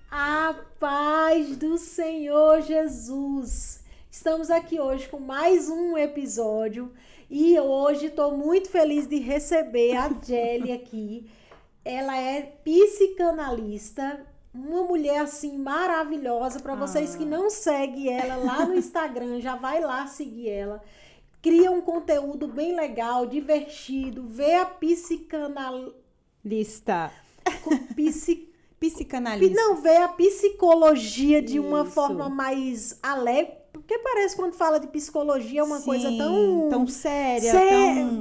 A paz do Senhor Jesus! Estamos aqui hoje com mais um episódio e hoje estou muito feliz de receber a Gelli aqui. Ela é psicanalista, uma mulher assim maravilhosa. Para vocês que não seguem ela lá no Instagram, já vai lá seguir ela. Cria um conteúdo bem legal, divertido, vê a psicanalista. Psicanalista. Não, vê a psicologia de uma Isso. forma mais alegre, porque parece quando fala de psicologia é uma Sim, coisa tão séria,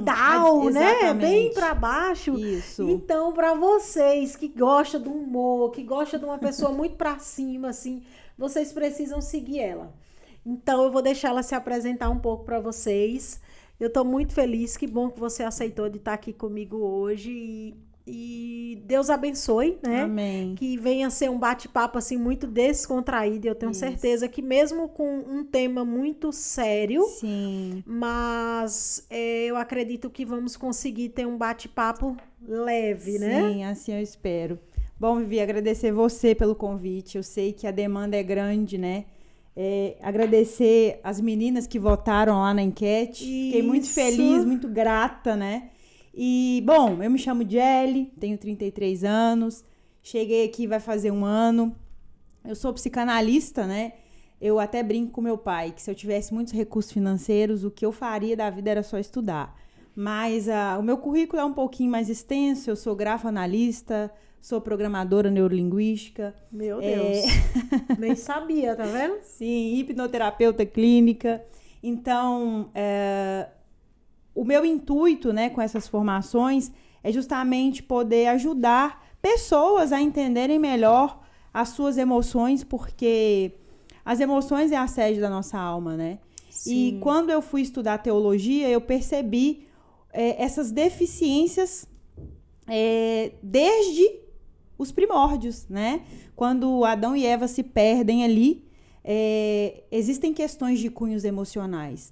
down, né? Exatamente. Bem pra baixo. Isso. Então, pra vocês que gostam do humor, que gostam de uma pessoa muito pra cima, assim, vocês precisam seguir ela. Então, eu vou deixar ela se apresentar um pouco pra vocês. Eu tô muito feliz, que bom que você aceitou de estar aqui comigo hoje e Deus abençoe, né? Amém. Que venha ser um bate-papo assim muito descontraído. Eu tenho Isso. certeza que mesmo com um tema muito sério, Sim. mas eu acredito que vamos conseguir ter um bate-papo leve, né? Sim, assim eu espero. Bom, Vivi, agradecer você pelo convite. Eu sei que a demanda é grande, né? Agradecer as meninas que votaram lá na enquete. Fiquei muito Isso. feliz, muito grata, né? E, bom, eu me chamo Gelli, tenho 33 anos, cheguei aqui vai fazer um ano. Eu sou psicanalista, né? Eu até brinco com meu pai que se eu tivesse muitos recursos financeiros, o que eu faria da vida era só estudar. Mas o meu currículo é um pouquinho mais extenso, eu sou grafoanalista, sou programadora neurolinguística. Meu Deus, nem sabia, tá vendo? Sim, hipnoterapeuta clínica. Então, o meu intuito, né, com essas formações é justamente poder ajudar pessoas a entenderem melhor as suas emoções, porque as emoções é a sede da nossa alma, né? Sim. E quando eu fui estudar teologia, eu percebi essas deficiências desde os primórdios, né? Quando Adão e Eva se perdem ali, existem questões de cunhos emocionais.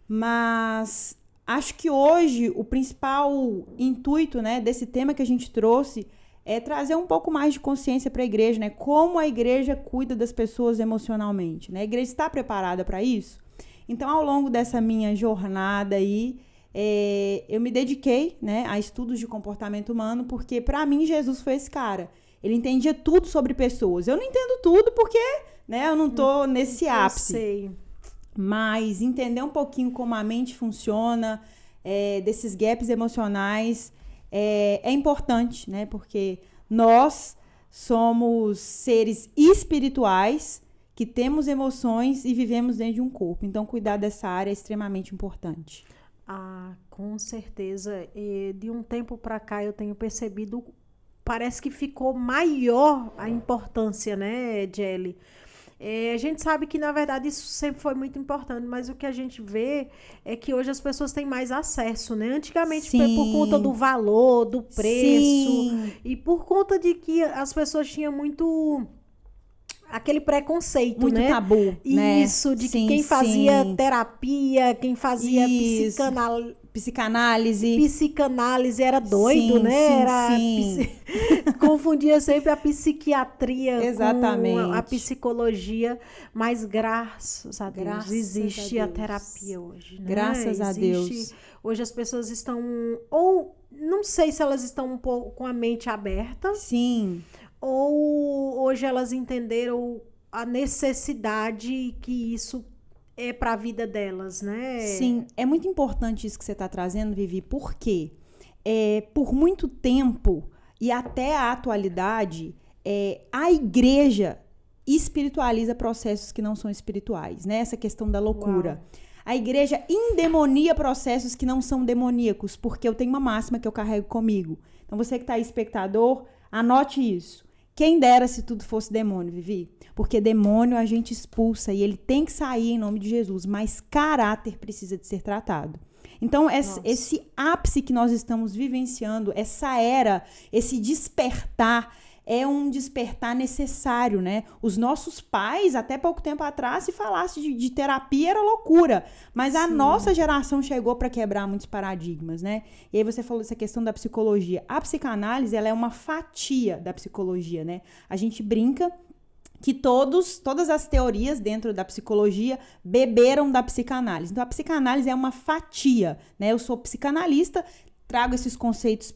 Mas acho que hoje o principal intuito, né, desse tema que a gente trouxe é trazer um pouco mais de consciência para a igreja, né? Como a igreja cuida das pessoas emocionalmente, né? A igreja está preparada para isso? Então, ao longo dessa minha jornada aí, eu me dediquei, né, a estudos de comportamento humano, porque para mim Jesus foi esse cara. Ele entendia tudo sobre pessoas. Eu não entendo tudo porque, né, eu não tô nesse ápice. Eu sei. Mas entender um pouquinho como a mente funciona, desses gaps emocionais, é importante, né? Porque nós somos seres espirituais que temos emoções e vivemos dentro de um corpo. Então, cuidar dessa área é extremamente importante. Ah, com certeza. E de um tempo para cá eu tenho percebido, parece que ficou maior a importância, né, Gelli? A gente sabe que, na verdade, isso sempre foi muito importante, mas o que a gente vê é que hoje as pessoas têm mais acesso, né? Antigamente, por conta do valor, do preço, Sim. e por conta de que as pessoas tinham muito aquele preconceito, muito né? tabu, né? Isso, de que Sim, quem fazia sim. terapia, quem fazia Isso. Psicanálise era doido, sim, né? sim, Era sim. confundia sempre a psiquiatria Exatamente. com a psicologia, mas graças a Deus Graças existe a a Deus. terapia hoje, né? Graças a Deus. Hoje as pessoas estão, ou não sei se elas estão um pouco com a mente aberta, Sim. ou hoje elas entenderam a necessidade que isso é para a vida delas, né? Sim, é muito importante isso que você está trazendo, Vivi, porque por muito tempo e até a atualidade, a igreja espiritualiza processos que não são espirituais, né? Essa questão da loucura. Uau. A igreja endemonia processos que não são demoníacos, porque eu tenho uma máxima que eu carrego comigo. Então, você que está aí, espectador, anote isso. Quem dera se tudo fosse demônio, Vivi. Porque demônio a gente expulsa e ele tem que sair em nome de Jesus, mas caráter precisa de ser tratado. Então, esse ápice que nós estamos vivenciando, essa era, esse despertar, é um despertar necessário, né? Os nossos pais, até pouco tempo atrás, se falasse de terapia era loucura. Mas a nossa geração chegou para quebrar muitos paradigmas, né? E aí você falou dessa questão da psicologia. A psicanálise, ela é uma fatia da psicologia, né? A gente brinca que todas as teorias dentro da psicologia beberam da psicanálise. Então, a psicanálise é uma fatia, né? Eu sou psicanalista, trago esses conceitos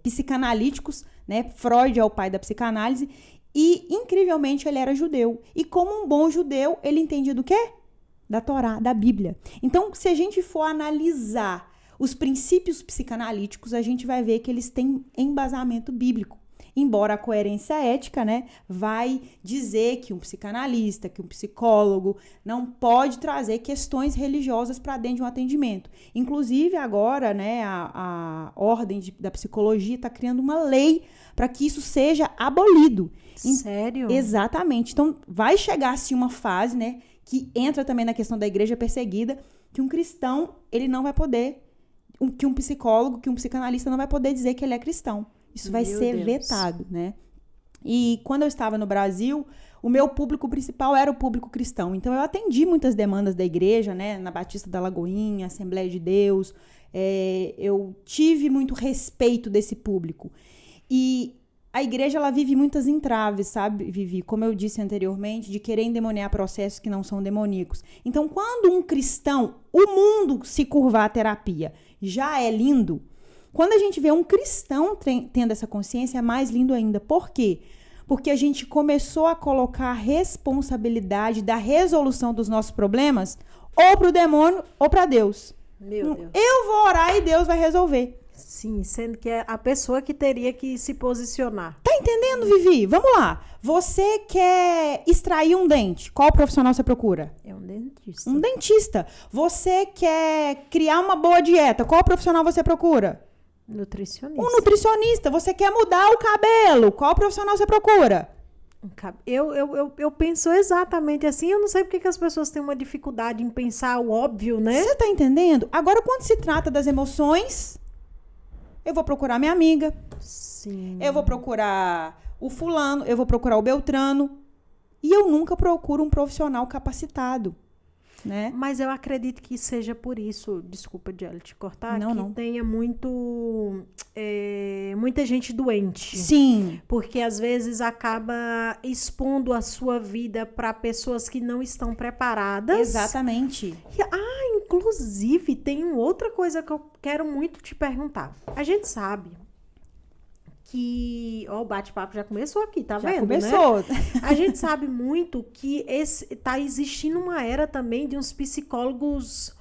psicanalíticos, né? Freud é o pai da psicanálise e, incrivelmente, ele era judeu. E como um bom judeu, ele entendia do quê? Da Torá, da Bíblia. Então, se a gente for analisar os princípios psicanalíticos, a gente vai ver que eles têm embasamento bíblico. Embora a coerência ética, né, vai dizer que um psicanalista, que um psicólogo não pode trazer questões religiosas para dentro de um atendimento. Inclusive, agora, né, a ordem da psicologia está criando uma lei para que isso seja abolido. Sério? Exatamente. Então, vai chegar, assim, uma fase, né, que entra também na questão da igreja perseguida, que um cristão, ele não vai poder, que um psicólogo, que um psicanalista não vai poder dizer que ele é cristão. Isso vai ser vetado, né? E quando eu estava no Brasil, o meu público principal era o público cristão. Então, eu atendi muitas demandas da igreja, né? Na Batista da Lagoinha, Assembleia de Deus. Eu tive muito respeito desse público. E a igreja, ela vive muitas entraves, sabe, Vivi? Como eu disse anteriormente, de querer endemoniar processos que não são demoníacos. Então, quando um cristão, o mundo se curvar à terapia, já é lindo. Quando a gente vê um cristão tendo essa consciência, é mais lindo ainda. Por quê? Porque a gente começou a colocar a responsabilidade da resolução dos nossos problemas ou para o demônio ou para Deus. Meu Deus. Eu vou orar e Deus vai resolver. Sim, sendo que é a pessoa que teria que se posicionar. Tá entendendo, Vivi? Vamos lá. Você quer extrair um dente. Qual profissional você procura? É um dentista. Um dentista. Você quer criar uma boa dieta. Qual profissional você procura? Nutricionista. Um nutricionista. Você quer mudar o cabelo. Qual profissional você procura? Eu penso exatamente assim. Eu não sei porque que as pessoas têm uma dificuldade em pensar o óbvio, né? Você tá entendendo? Agora, quando se trata das emoções, eu vou procurar minha amiga. Sim. Eu vou procurar o fulano. Eu vou procurar o beltrano. E eu nunca procuro um profissional capacitado, né? Mas eu acredito que seja por isso, desculpa, Diela, te cortar, não. Tenha muita gente doente. Sim. Porque às vezes acaba expondo a sua vida para pessoas que não estão preparadas. Exatamente. Inclusive, tem outra coisa que eu quero muito te perguntar. A gente sabe que... o bate-papo já começou aqui, tá vendo? Já começou. Né? A gente sabe muito que tá existindo uma era também de uns psicólogos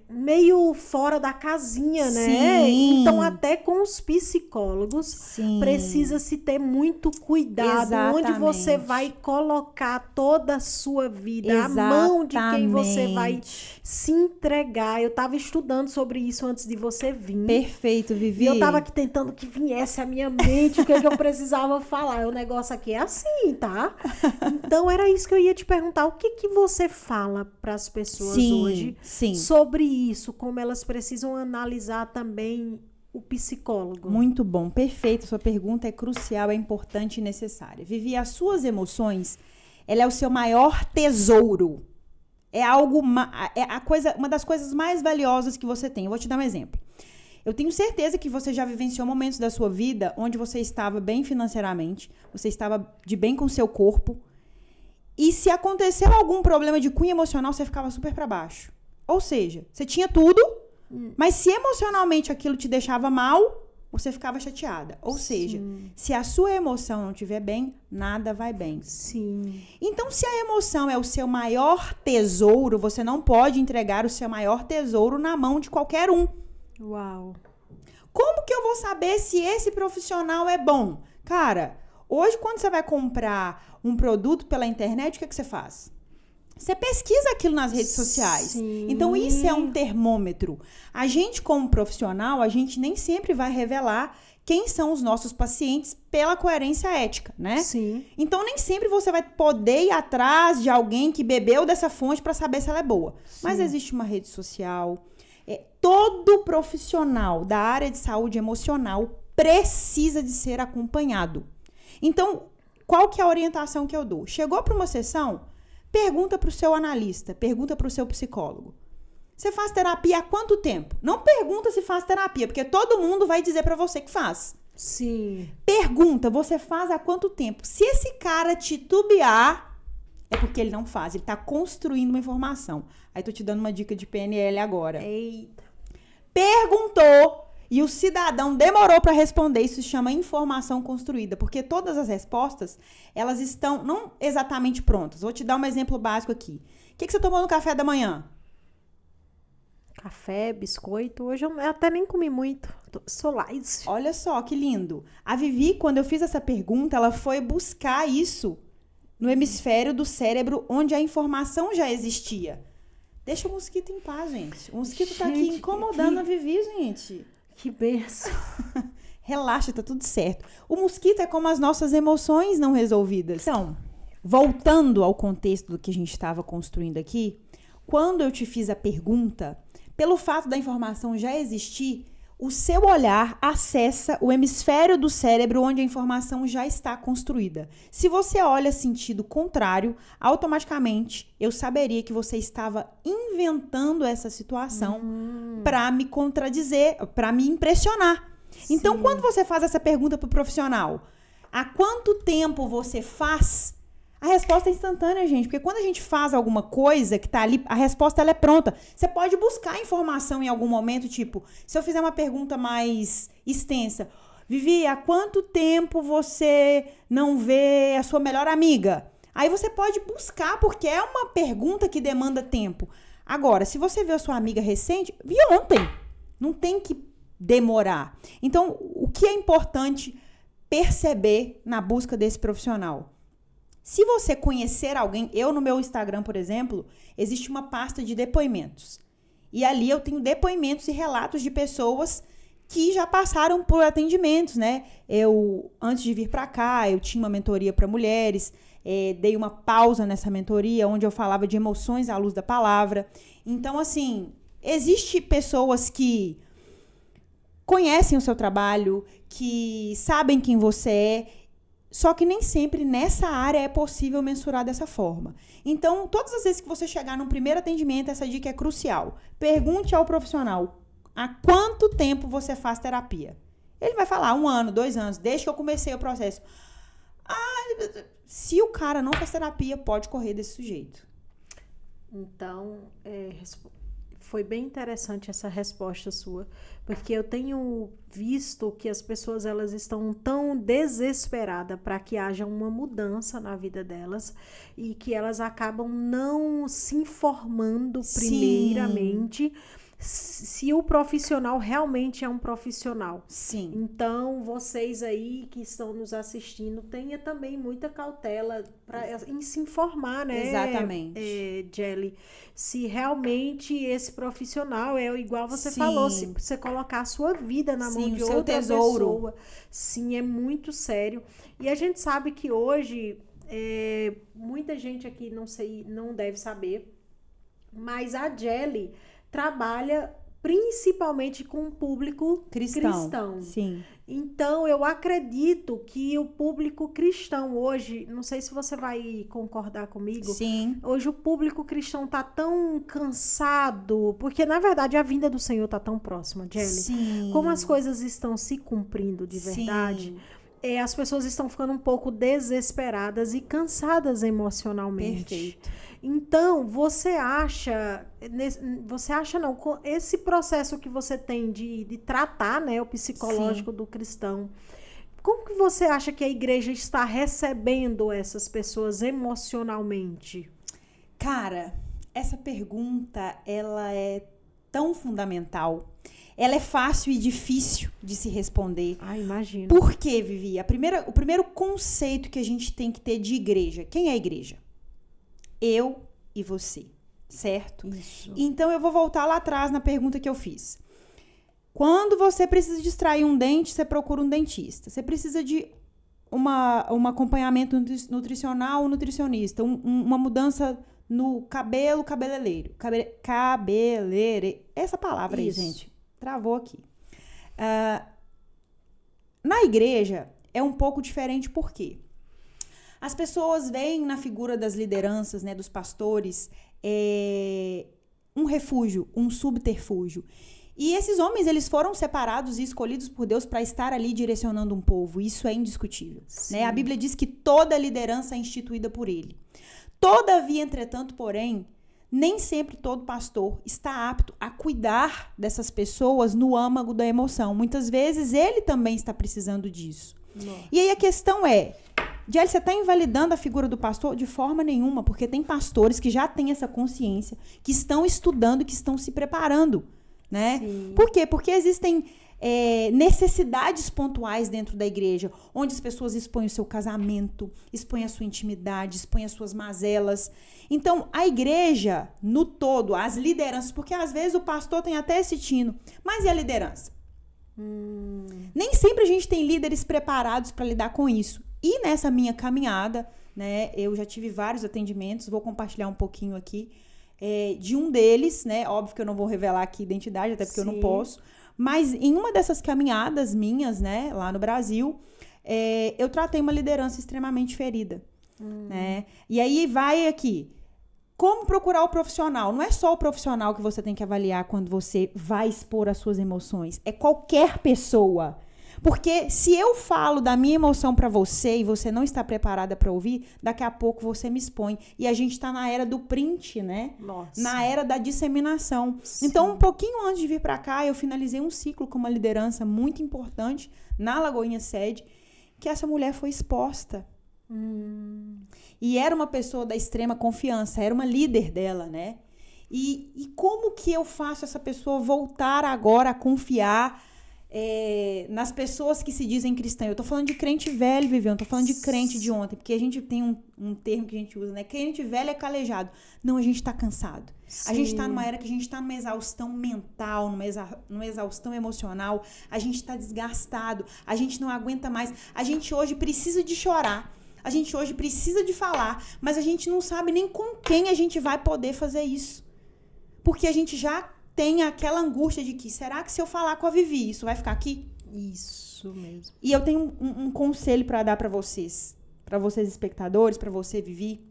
meio fora da casinha, né? Sim. Então, até com os psicólogos, precisa se ter muito cuidado. Exatamente. Onde você vai colocar toda a sua vida, a mão de quem você vai se entregar. Eu tava estudando sobre isso antes de você vir. Perfeito, Vivi. E eu tava aqui tentando que viesse à minha mente o que eu precisava falar. O negócio aqui é assim, tá? Então, era isso que eu ia te perguntar. O que você fala para as pessoas hoje sobre isso, como elas precisam analisar também o psicólogo? Muito bom, perfeito. Sua pergunta é crucial, é importante e necessária. Vivi, as suas emoções, ela é o seu maior tesouro. É uma das coisas mais valiosas que você tem. Eu vou te dar um exemplo. Eu tenho certeza que você já vivenciou momentos da sua vida onde você estava bem financeiramente, você estava de bem com o seu corpo. E se aconteceu algum problema de cunho emocional, você ficava super pra baixo. Ou seja, você tinha tudo, mas se emocionalmente aquilo te deixava mal, você ficava chateada. Ou seja, se a sua emoção não estiver bem, nada vai bem. Sim. Então, se a emoção é o seu maior tesouro, você não pode entregar o seu maior tesouro na mão de qualquer um. Uau. Como que eu vou saber se esse profissional é bom? Cara, hoje, quando você vai comprar um produto pela internet, o que você faz? Você pesquisa aquilo nas redes sociais. Sim. Então, isso é um termômetro. A gente, como profissional, a gente nem sempre vai revelar quem são os nossos pacientes pela coerência ética, né? Sim. Então, nem sempre você vai poder ir atrás de alguém que bebeu dessa fonte para saber se ela é boa. Sim. Mas existe uma rede social. Todo profissional da área de saúde emocional precisa de ser acompanhado. Então, qual que é a orientação que eu dou? Chegou para uma sessão, pergunta para o seu analista, pergunta para o seu psicólogo. Você faz terapia há quanto tempo? Não pergunta se faz terapia, porque todo mundo vai dizer para você que faz. Sim. Pergunta, você faz há quanto tempo? Se esse cara titubear, é porque ele não faz, ele está construindo uma informação. Aí tô te dando uma dica de PNL agora. Eita. Perguntou e o cidadão demorou para responder, isso se chama informação construída, porque todas as respostas, elas estão não exatamente prontas. Vou te dar um exemplo básico aqui. O que você tomou no café da manhã? Café, biscoito. Hoje eu até nem comi muito. Sou light. Olha só, que lindo. A Vivi, quando eu fiz essa pergunta, ela foi buscar isso no hemisfério do cérebro onde a informação já existia. Deixa o mosquito em paz, gente. O mosquito tá aqui incomodando a Vivi, gente. Que benção. Relaxa, tá tudo certo. O mosquito é como as nossas emoções não resolvidas. Então, voltando ao contexto do que a gente estava construindo aqui, quando eu te fiz a pergunta, pelo fato da informação já existir, o seu olhar acessa o hemisfério do cérebro onde a informação já está construída. Se você olha sentido contrário, automaticamente eu saberia que você estava inventando essa situação para me contradizer, para me impressionar. Sim. Então, quando você faz essa pergunta para o profissional, há quanto tempo você faz? A resposta é instantânea, gente, porque quando a gente faz alguma coisa que tá ali, a resposta ela é pronta. Você pode buscar informação em algum momento, tipo, se eu fizer uma pergunta mais extensa, Vivi, há quanto tempo você não vê a sua melhor amiga? Aí você pode buscar, porque é uma pergunta que demanda tempo. Agora, se você vê a sua amiga recente, vi ontem. Não tem que demorar. Então, o que é importante perceber na busca desse profissional? Se você conhecer alguém, eu no meu Instagram, por exemplo, existe uma pasta de depoimentos. E ali eu tenho depoimentos e relatos de pessoas que já passaram por atendimentos, né? Eu, antes de vir para cá, eu tinha uma mentoria para mulheres, dei uma pausa nessa mentoria, onde eu falava de emoções à luz da palavra. Então, assim, existe pessoas que conhecem o seu trabalho, que sabem quem você é, só que nem sempre nessa área é possível mensurar dessa forma. Então, todas as vezes que você chegar num primeiro atendimento, essa dica é crucial. Pergunte ao profissional há quanto tempo você faz terapia. Ele vai falar 1 ano, 2 anos, desde que eu comecei o processo. Se o cara não faz terapia, pode correr desse sujeito. Então, foi bem interessante essa resposta sua, porque eu tenho visto que as pessoas elas estão tão desesperadas para que haja uma mudança na vida delas e que elas acabam não se informando primeiramente se o profissional realmente é um profissional. Sim. Então, vocês aí que estão nos assistindo, tenha também muita cautela em se informar, né? Exatamente. Jelly, se realmente esse profissional é igual você Sim. falou, se você colocar a sua vida na mão de seu outra tesouro. pessoa. Sim, é muito sério. E a gente sabe que hoje, muita gente aqui não deve saber, mas a Jelly trabalha principalmente com o público cristão. Sim. Então, eu acredito que o público cristão hoje, não sei se você vai concordar comigo, Sim. hoje o público cristão tá tão cansado, porque na verdade a vinda do Senhor tá tão próxima, Jelly. Sim. Como as coisas estão se cumprindo de verdade, as pessoas estão ficando um pouco desesperadas e cansadas emocionalmente. Perfeito. Então, você acha não, com esse processo que você tem de tratar, né, o psicológico do cristão, como que você acha que a igreja está recebendo essas pessoas emocionalmente? Cara, essa pergunta, ela é tão fundamental. Ela é fácil e difícil de se responder. Imagino. Por quê, Vivi? O primeiro conceito que a gente tem que ter de igreja. Quem é a igreja? Eu e você, certo? Isso. Então, eu vou voltar lá atrás na pergunta que eu fiz. Quando você precisa de extrair um dente, você procura um dentista. Você precisa de um acompanhamento nutricional, um nutricionista. Uma mudança no cabeleireiro. Essa palavra aí, gente. Travou aqui. Na igreja é um pouco diferente, por quê? As pessoas veem na figura das lideranças, né, dos pastores, um refúgio, um subterfúgio. E esses homens, eles foram separados e escolhidos por Deus para estar ali direcionando um povo. Isso é indiscutível, né? A Bíblia diz que toda liderança é instituída por ele. Todavia, entretanto, porém, nem sempre todo pastor está apto a cuidar dessas pessoas no âmago da emoção. Muitas vezes ele também está precisando disso. Nossa. E aí a questão é, Diele, você está invalidando a figura do pastor? De forma nenhuma, porque tem pastores que já têm essa consciência, que estão estudando, que estão se preparando, né? Sim. Por quê? Porque existem necessidades pontuais dentro da igreja, onde as pessoas expõem o seu casamento, expõem a sua intimidade, expõem as suas mazelas. Então, a igreja, no todo, as lideranças, porque às vezes o pastor tem até esse tino, mas e a liderança? Nem sempre a gente tem líderes preparados para lidar com isso. E nessa minha caminhada, né, eu já tive vários atendimentos, vou compartilhar um pouquinho aqui de um deles, né? Óbvio que eu não vou revelar aqui a identidade, até porque Sim. eu não posso. Mas em uma dessas caminhadas minhas, né, lá no Brasil, eu tratei uma liderança extremamente ferida, né? E aí vai aqui, como procurar o profissional? Não é só o profissional que você tem que avaliar quando você vai expor as suas emoções, é qualquer pessoa. Porque se eu falo da minha emoção pra você e você não está preparada pra ouvir, daqui a pouco você me expõe. E a gente tá na era do print, né? Nossa. Na era da disseminação. Sim. Então, um pouquinho antes de vir pra cá, eu finalizei um ciclo com uma liderança muito importante na Lagoinha Sede, que essa mulher foi exposta. E era uma pessoa da extrema confiança, era uma líder dela, né? E como que eu faço essa pessoa voltar agora a confiar nas pessoas que se dizem cristãs? Eu tô falando de crente velho, Viviane, eu tô falando de crente de ontem, porque a gente tem um termo que a gente usa, né? Crente velho é calejado. Não, a gente tá cansado. Sim. A gente tá numa era que a gente tá numa exaustão mental, numa exaustão emocional, a gente tá desgastado, a gente não aguenta mais, a gente hoje precisa de chorar, a gente hoje precisa de falar, mas a gente não sabe nem com quem a gente vai poder fazer isso. Porque a gente já tem aquela angústia de que, será que se eu falar com a Vivi, isso vai ficar aqui? Isso mesmo. E eu tenho um conselho para dar para vocês espectadores, para você, Vivi.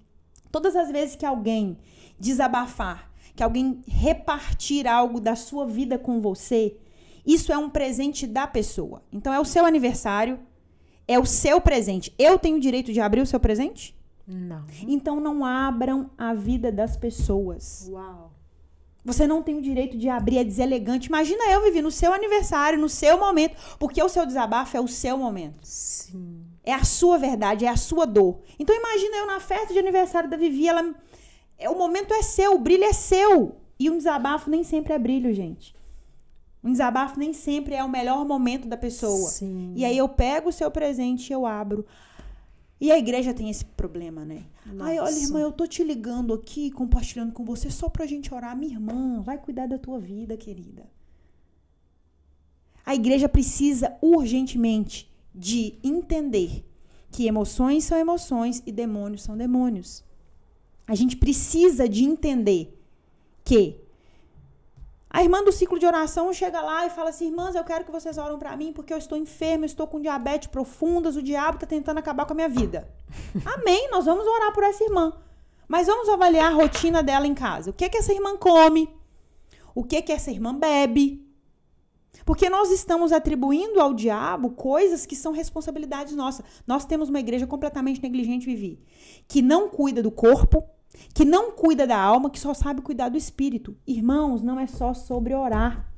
Todas as vezes que alguém desabafar, que alguém repartir algo da sua vida com você, isso é um presente da pessoa. Então, é o seu aniversário, é o seu presente. Eu tenho o direito de abrir o seu presente? Não. Então, não abram a vida das pessoas. Uau. Você não tem o direito de abrir, é deselegante. Imagina eu, Vivi, no seu aniversário, no seu momento, porque o seu desabafo é o seu momento. Sim. É a sua verdade, é a sua dor. Então, imagina eu na festa de aniversário da Vivi, o momento é seu, o brilho é seu. E um desabafo nem sempre é brilho, gente. Um desabafo nem sempre é o melhor momento da pessoa. Sim. E aí eu pego o seu presente e eu abro. E a igreja tem esse problema, né? Nossa. Ai, olha, irmã, eu tô te ligando aqui, compartilhando com você só pra gente orar. Minha irmã, vai cuidar da tua vida, querida. A igreja precisa urgentemente de entender que emoções são emoções e demônios são demônios. A gente precisa de entender que a irmã do ciclo de oração chega lá e fala assim, irmãs, eu quero que vocês oram pra mim porque eu estou enferma, eu estou com diabetes profundas, o diabo tá tentando acabar com a minha vida. Amém, nós vamos orar por essa irmã. Mas vamos avaliar a rotina dela em casa. O que essa irmã come? O que essa irmã bebe? Porque nós estamos atribuindo ao diabo coisas que são responsabilidades nossas. Nós temos uma igreja completamente negligente, Vivi, que não cuida do corpo, que não cuida da alma, que só sabe cuidar do espírito. Irmãos, não é só sobre orar.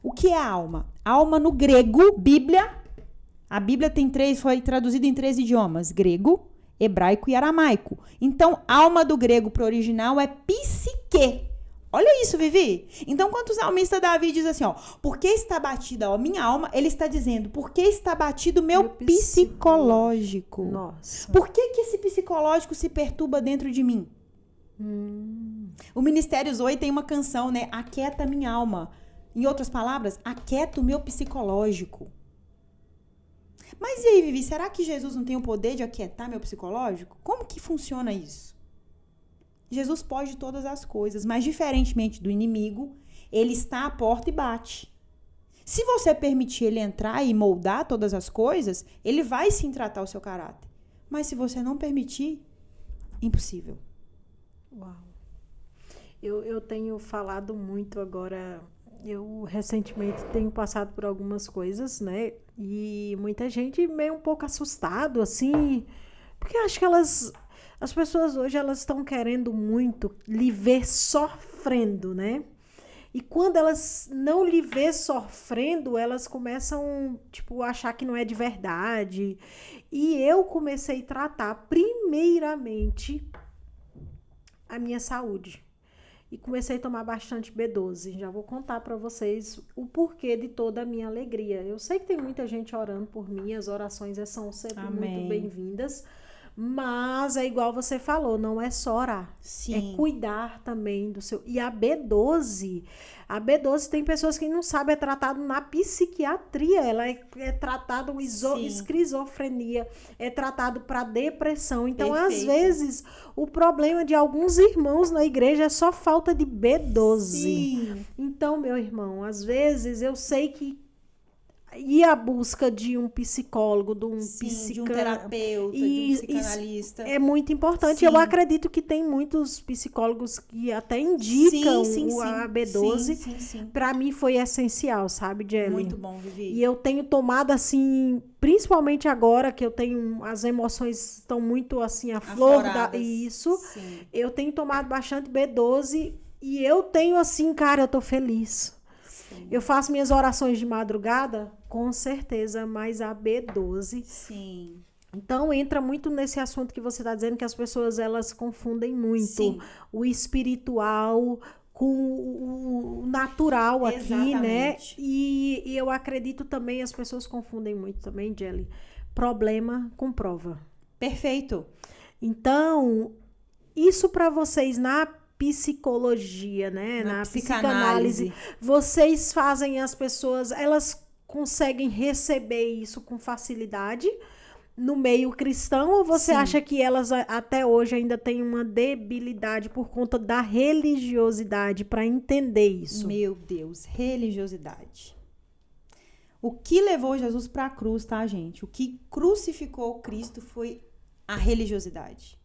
O que é a alma? A alma no grego, Bíblia, a Bíblia foi traduzida em 3 idiomas, grego, hebraico e aramaico. Então, alma do grego para o original é psique. Olha isso, Vivi. Então, quando o salmista Davi diz assim, ó, por que está batida a minha alma? Ele está dizendo, por que está batido meu psicológico? Nossa. Por que esse psicológico se perturba dentro de mim? O Ministério Zoe tem uma canção, né? Aquieta minha alma. Em outras palavras, aquieta o meu psicológico. Mas e aí, Vivi, será que Jesus não tem o poder de aquietar meu psicológico? Como que funciona isso? Jesus pode todas as coisas, mas diferentemente do inimigo, ele está à porta e bate. Se você permitir ele entrar e moldar todas as coisas, ele vai sim tratar o seu caráter. Mas se você não permitir, impossível. Uau. Eu tenho falado muito agora. Eu recentemente tenho passado por algumas coisas, né? E muita gente meio um pouco assustado, assim, porque acho que as pessoas hoje elas estão querendo muito lhe ver sofrendo, né? E quando elas não lhe vê sofrendo, elas começam, tipo, a achar que não é de verdade. E eu comecei a tratar primeiramente a minha saúde. E comecei a tomar bastante B12. Já vou contar para vocês o porquê de toda a minha alegria. Eu sei que tem muita gente orando por mim, as orações são sempre Amém. muito bem-vindas. Mas é igual você falou, não é só orar. Sim. É cuidar também do seu... E a B12 tem pessoas que não sabem, é tratado na psiquiatria. Ela é tratado esquizofrenia, é tratado para depressão. Então, Perfeito. às vezes, o problema de alguns irmãos na igreja é só falta de B12. Sim. Então, meu irmão, às vezes eu sei que ir à busca de um psicólogo, de um de um terapeuta, de um psicanalista. É muito importante. Sim. Eu acredito que tem muitos psicólogos que até indicam a B12. Sim. Para mim foi essencial, sabe, Jelly? Muito bom, Vivi. E eu tenho tomado assim, principalmente agora que eu tenho, as emoções estão muito assim, a flor da isso. Sim. Eu tenho tomado bastante B12 e eu tenho assim, cara, eu tô feliz. Eu faço minhas orações de madrugada, com certeza, mas a B12. Sim. Então, entra muito nesse assunto que você está dizendo, que as pessoas, elas confundem muito o espiritual com o natural aqui, né? E eu acredito também, as pessoas confundem muito também, Jelly, problema com prova. Perfeito. Então, isso para vocês na psicologia, né? Na psicanálise. Vocês fazem as pessoas, elas conseguem receber isso com facilidade no meio cristão, ou você acha que elas até hoje ainda têm uma debilidade por conta da religiosidade para entender isso? Meu Deus, religiosidade. O que levou Jesus para a cruz, tá, gente? O que crucificou Cristo foi a religiosidade.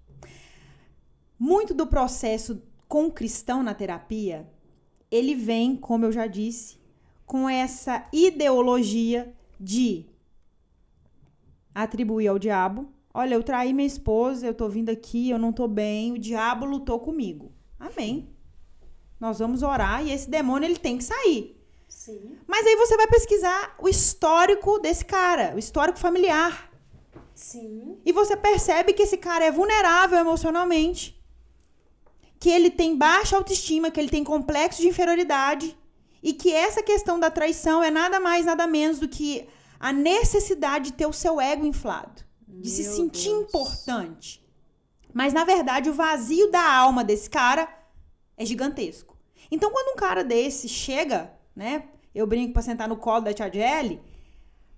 Muito do processo com o cristão na terapia, ele vem, como eu já disse, com essa ideologia de atribuir ao diabo. Olha, eu traí minha esposa, eu tô vindo aqui, eu não tô bem, o diabo lutou comigo. Amém. Nós vamos orar e esse demônio, ele tem que sair. Sim. Mas aí você vai pesquisar o histórico desse cara, o histórico familiar. Sim. E você percebe que esse cara é vulnerável emocionalmente, que ele tem baixa autoestima, que ele tem complexo de inferioridade e que essa questão da traição é nada mais, nada menos do que a necessidade de ter o seu ego inflado, de se sentir importante. Mas, na verdade, o vazio da alma desse cara é gigantesco. Então, quando um cara desse chega, né, eu brinco pra sentar no colo da tia Jelly,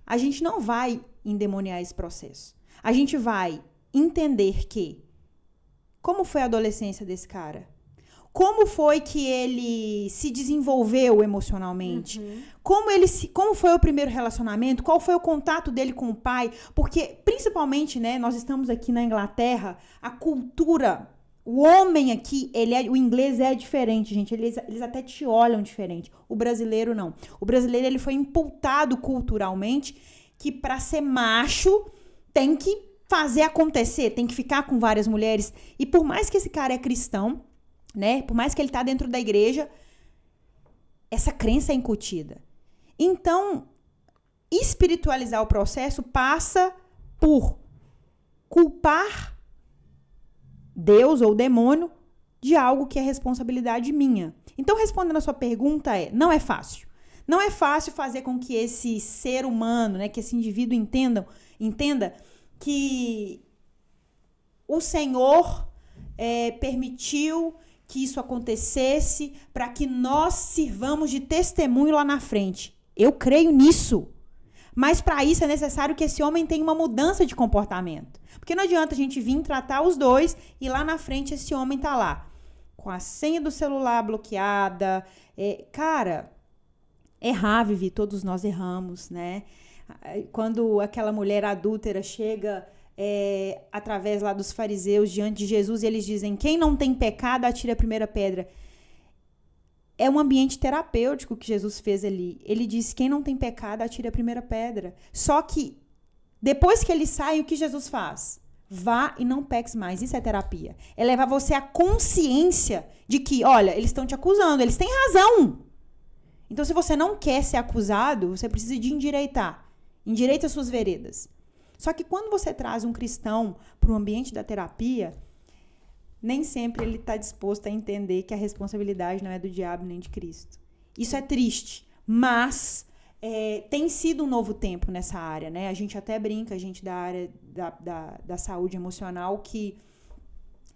a gente não vai endemoniar esse processo. A gente vai entender que como foi a adolescência desse cara? Como foi que ele se desenvolveu emocionalmente? Como foi o primeiro relacionamento? Qual foi o contato dele com o pai? Porque, principalmente, né, nós estamos aqui na Inglaterra, a cultura, o homem aqui, o inglês é diferente, gente. Eles até te olham diferente. O brasileiro, não. O brasileiro, ele foi imputado culturalmente que para ser macho tem que fazer acontecer, tem que ficar com várias mulheres. E por mais que esse cara é cristão, né? Por mais que ele tá dentro da igreja, essa crença é incutida. Então, espiritualizar o processo passa por culpar Deus ou o demônio de algo que é responsabilidade minha. Então, respondendo a sua pergunta não é fácil. Não é fácil fazer com que esse ser humano, né, que esse indivíduo entenda que o Senhor permitiu que isso acontecesse para que nós sirvamos de testemunho lá na frente. Eu creio nisso. Mas para isso é necessário que esse homem tenha uma mudança de comportamento. Porque não adianta a gente vir tratar os dois e lá na frente esse homem tá lá com a senha do celular bloqueada. Cara, Errar, Vivi, todos nós erramos, né? Quando aquela mulher adúltera chega através lá dos fariseus diante de Jesus e eles dizem, quem não tem pecado, atire a primeira pedra. É um ambiente terapêutico que Jesus fez ali. Ele disse, quem não tem pecado, atire a primeira pedra. Só que, depois que ele sai, o que Jesus faz? Vá e não peques mais. Isso é terapia. É levar você à consciência de que, olha, eles estão te acusando, eles têm razão. Então, se você não quer ser acusado, você precisa de endireitar. Endireita suas veredas. Só que quando você traz um cristão para o ambiente da terapia, nem sempre ele está disposto a entender que a responsabilidade não é do diabo nem de Cristo. Isso é triste, mas tem sido um novo tempo nessa área, né? A gente até brinca, a gente da área da saúde emocional, que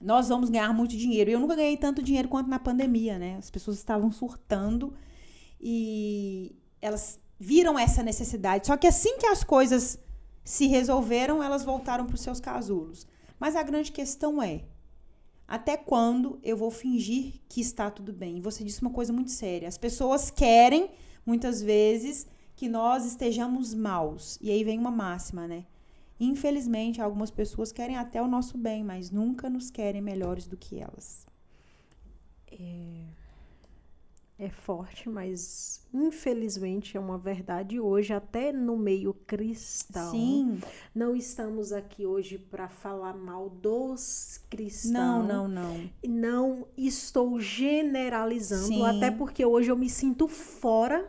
nós vamos ganhar muito dinheiro. Eu nunca ganhei tanto dinheiro quanto na pandemia, né? As pessoas estavam surtando e elas viram essa necessidade. Só que assim que as coisas se resolveram, elas voltaram para os seus casulos. Mas a grande questão é, até quando eu vou fingir que está tudo bem? E você disse uma coisa muito séria. As pessoas querem, muitas vezes, que nós estejamos maus. E aí vem uma máxima, né? Infelizmente, algumas pessoas querem até o nosso bem, mas nunca nos querem melhores do que elas. É forte, mas infelizmente é uma verdade hoje, até no meio cristão. Sim. Não estamos aqui hoje para falar mal dos cristãos. Não. Não estou generalizando, Sim. até porque hoje eu me sinto fora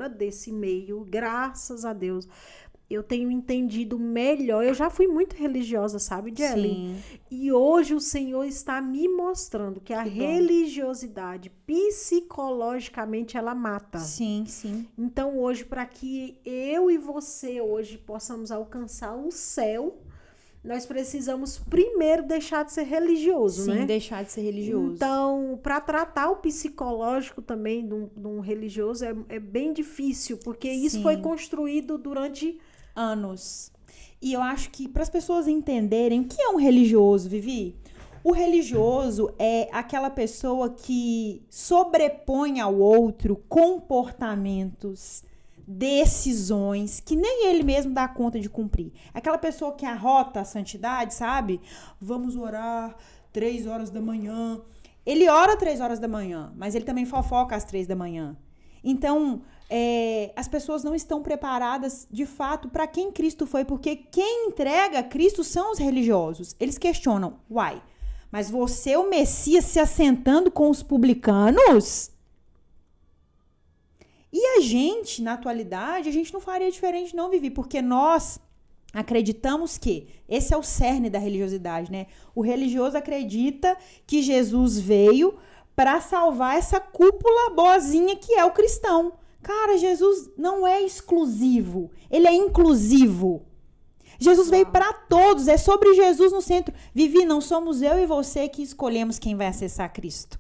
desse meio, graças a Deus. Eu tenho entendido melhor. Eu já fui muito religiosa, sabe, Jelly? Sim. E hoje o Senhor está me mostrando que a religiosidade, psicologicamente, ela mata. Sim. Então, hoje, para que eu e você hoje possamos alcançar o céu, nós precisamos primeiro deixar de ser religioso, né? Sim, deixar de ser religioso. Então, para tratar o psicológico também de um religioso é bem difícil, porque isso foi construído durante anos. E eu acho que para as pessoas entenderem o que é um religioso, Vivi, o religioso é aquela pessoa que sobrepõe ao outro comportamentos, decisões que nem ele mesmo dá conta de cumprir. Aquela pessoa que arrota a santidade, sabe? Vamos orar 3 horas da manhã. Ele ora 3 horas da manhã, mas ele também fofoca às 3 da manhã. Então, as pessoas não estão preparadas, de fato, para quem Cristo foi, porque quem entrega Cristo são os religiosos. Eles questionam, uai, mas você, o Messias, se assentando com os publicanos? E a gente, na atualidade, a gente não faria diferente não, Vivi, porque nós acreditamos que esse é o cerne da religiosidade, né? O religioso acredita que Jesus veio para salvar essa cúpula boazinha que é o cristão. Cara, Jesus não é exclusivo, ele é inclusivo. Jesus veio para todos, é sobre Jesus no centro. Vivi, não somos eu e você que escolhemos quem vai acessar Cristo.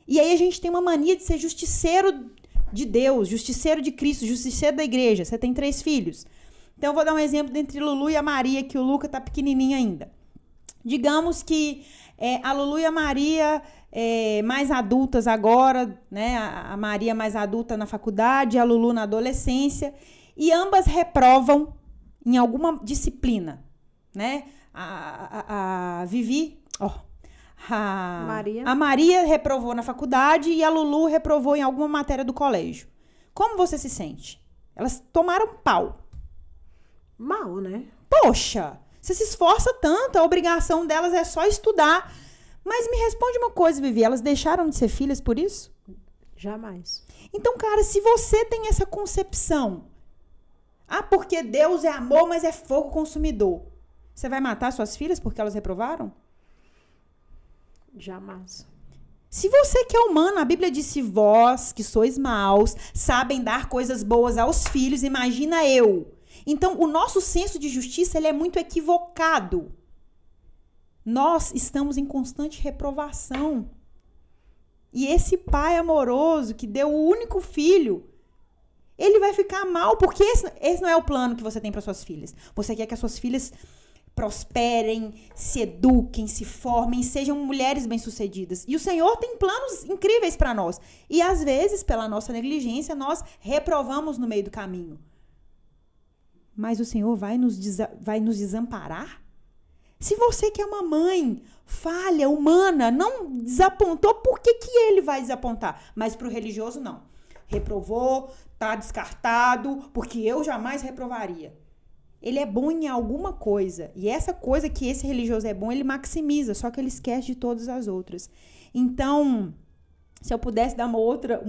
E aí a gente tem uma mania de ser justiceiro de Deus, justiceiro de Cristo, justiceiro da igreja. Você tem 3 filhos. Então eu vou dar um exemplo entre Lulu e a Maria, que o Luca tá pequenininho ainda. Digamos que a Lulu e a Maria mais adultas agora, né? A Maria mais adulta na faculdade, a Lulu na adolescência, e ambas reprovam em alguma disciplina, né? A Vivi, a Maria reprovou na faculdade e a Lulu reprovou em alguma matéria do colégio. Como você se sente? Elas tomaram pau. Mal, né? Poxa, você se esforça tanto, a obrigação delas é só estudar. Mas me responde uma coisa, Vivi, elas deixaram de ser filhas por isso? Jamais. Então, cara, se você tem essa concepção, porque Deus é amor, mas é fogo consumidor, você vai matar suas filhas porque elas reprovaram? Jamais. Se você que é humano, a Bíblia diz, se vós, que sois maus, sabem dar coisas boas aos filhos, imagina eu. Então, o nosso senso de justiça, ele é muito equivocado. Nós estamos em constante reprovação. E esse pai amoroso que deu o único filho, ele vai ficar mal, porque esse não é o plano que você tem para suas filhas. Você quer que as suas filhas prosperem, se eduquem, se formem, sejam mulheres bem-sucedidas. E o Senhor tem planos incríveis para nós. E às vezes, pela nossa negligência, nós reprovamos no meio do caminho. Mas o Senhor vai nos desamparar? Se você que é uma mãe falha, humana, não desapontou, por que ele vai desapontar? Mas para o religioso, não. Reprovou, tá descartado, porque eu jamais reprovaria. Ele é bom em alguma coisa. E essa coisa que esse religioso é bom, ele maximiza, só que ele esquece de todas as outras. Então, se eu pudesse dar um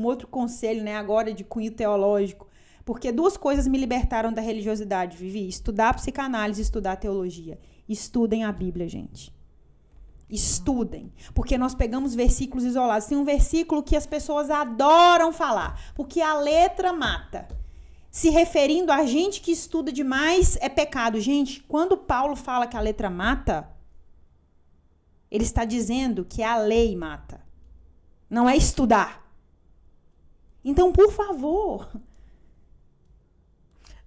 outro conselho, né, agora de cunho teológico, porque 2 coisas me libertaram da religiosidade, Vivi. Estudar psicanálise e estudar teologia. Estudem a Bíblia, gente. Estudem. Porque nós pegamos versículos isolados. Tem um versículo que as pessoas adoram falar. Porque a letra mata. Se referindo a gente que estuda demais, é pecado. Gente, quando Paulo fala que a letra mata, ele está dizendo que a lei mata. Não é estudar. Então, por favor.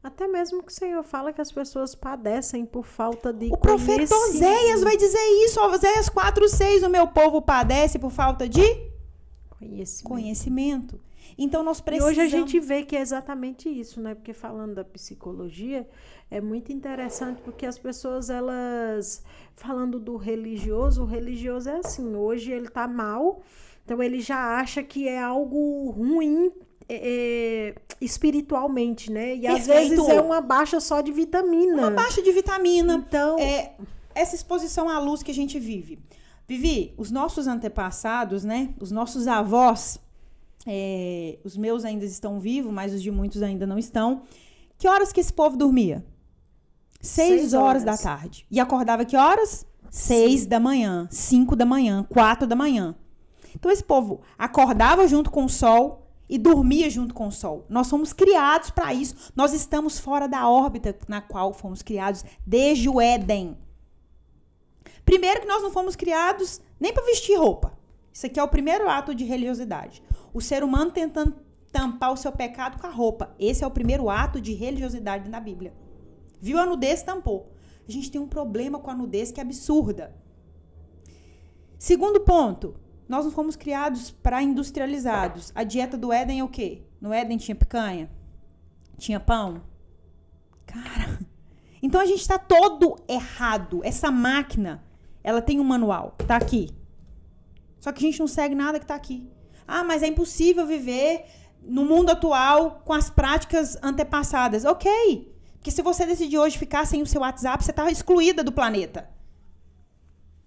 Até mesmo que o Senhor fala que as pessoas padecem por falta de O profeta Oséias vai dizer isso. Oséias 4:6, o meu povo padece por falta de conhecimento. Então, nós precisamos... E hoje a gente vê que é exatamente isso, né? Porque falando da psicologia, é muito interessante porque as pessoas, elas... Falando do religioso, o religioso é assim, hoje ele tá mal, então ele já acha que é algo ruim espiritualmente, né? E às vezes é uma baixa só de vitamina. Uma baixa de vitamina. Então... essa exposição à luz que a gente vive. Vivi, os nossos antepassados, né? Os nossos avós... os meus ainda estão vivos, mas os de muitos ainda não estão. Que horas que esse povo dormia? 6 horas da tarde. E acordava que horas? 6 da manhã, 5 da manhã, 4 da manhã. Então esse povo acordava junto com o sol e dormia junto com o sol. Nós somos criados para isso. Nós estamos fora da órbita na qual fomos criados desde o Éden. Primeiro que nós não fomos criados nem para vestir roupa. Isso aqui é o primeiro ato de religiosidade. O ser humano tentando tampar o seu pecado com a roupa. Esse é o primeiro ato de religiosidade na Bíblia. Viu a nudez, tampou. A gente tem um problema com a nudez que é absurda. Segundo ponto, nós não fomos criados para industrializados. A dieta do Éden é o quê? No Éden tinha picanha? Tinha pão? Cara, então a gente está todo errado. Essa máquina, ela tem um manual. Tá aqui. Só que a gente não segue nada que tá aqui. Ah, mas é impossível viver no mundo atual com as práticas antepassadas. Ok. Porque se você decidir hoje ficar sem o seu WhatsApp, você está excluída do planeta.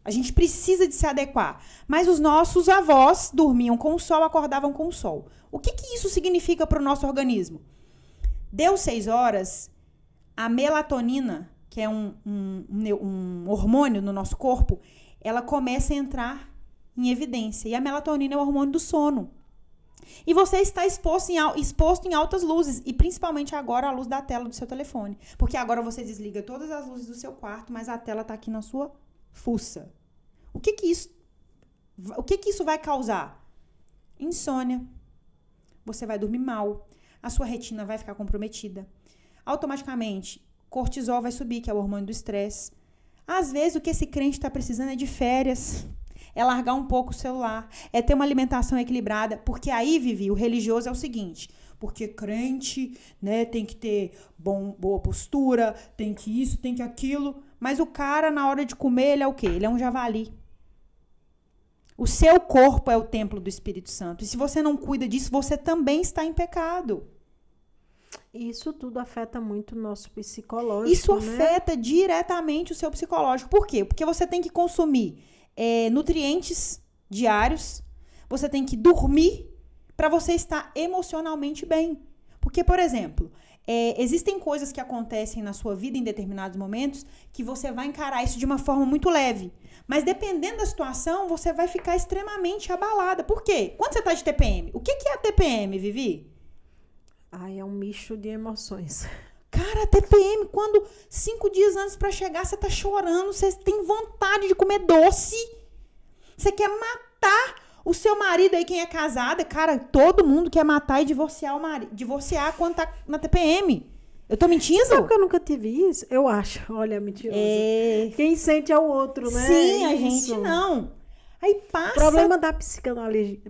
A gente precisa de se adequar. Mas os nossos avós dormiam com o sol, acordavam com o sol. O que isso significa para o nosso organismo? Deu 6 horas, a melatonina, que é um hormônio no nosso corpo, ela começa a entrar em evidência. E a melatonina é o hormônio do sono. E você está exposto em altas luzes. E principalmente agora a luz da tela do seu telefone. Porque agora você desliga todas as luzes do seu quarto, mas a tela está aqui na sua fuça. O que isso vai causar? Insônia. Você vai dormir mal. A sua retina vai ficar comprometida. Automaticamente, cortisol vai subir, que é o hormônio do estresse. Às vezes, o que esse crente está precisando é de férias. É largar um pouco o celular. É ter uma alimentação equilibrada. Porque aí, Vivi, o religioso é o seguinte. Porque crente, né, tem que ter boa postura, tem que isso, tem que aquilo. Mas o cara, na hora de comer, ele é o quê? Ele é um javali. O seu corpo é o templo do Espírito Santo. E se você não cuida disso, você também está em pecado. Isso tudo afeta muito o nosso psicológico, Isso afeta diretamente o seu psicológico. Por quê? Porque você tem que consumir nutrientes diários, você tem que dormir para você estar emocionalmente bem. Porque, por exemplo, existem coisas que acontecem na sua vida em determinados momentos que você vai encarar isso de uma forma muito leve. Mas dependendo da situação, você vai ficar extremamente abalada. Por quê? Quando você está de TPM, o que é a TPM, Vivi? É um misto de emoções. Cara, TPM, quando 5 dias antes pra chegar, você tá chorando, você tem vontade de comer doce. Você quer matar o seu marido aí, quem é casada. Cara, todo mundo quer matar e divorciar o marido, divorciar quando tá na TPM. Eu tô mentindo? Sabe que eu nunca tive isso? Eu acho. Olha, mentiroso. Quem sente é o outro, né? Sim, a Isso. gente não. Aí passa... O problema da psicanálise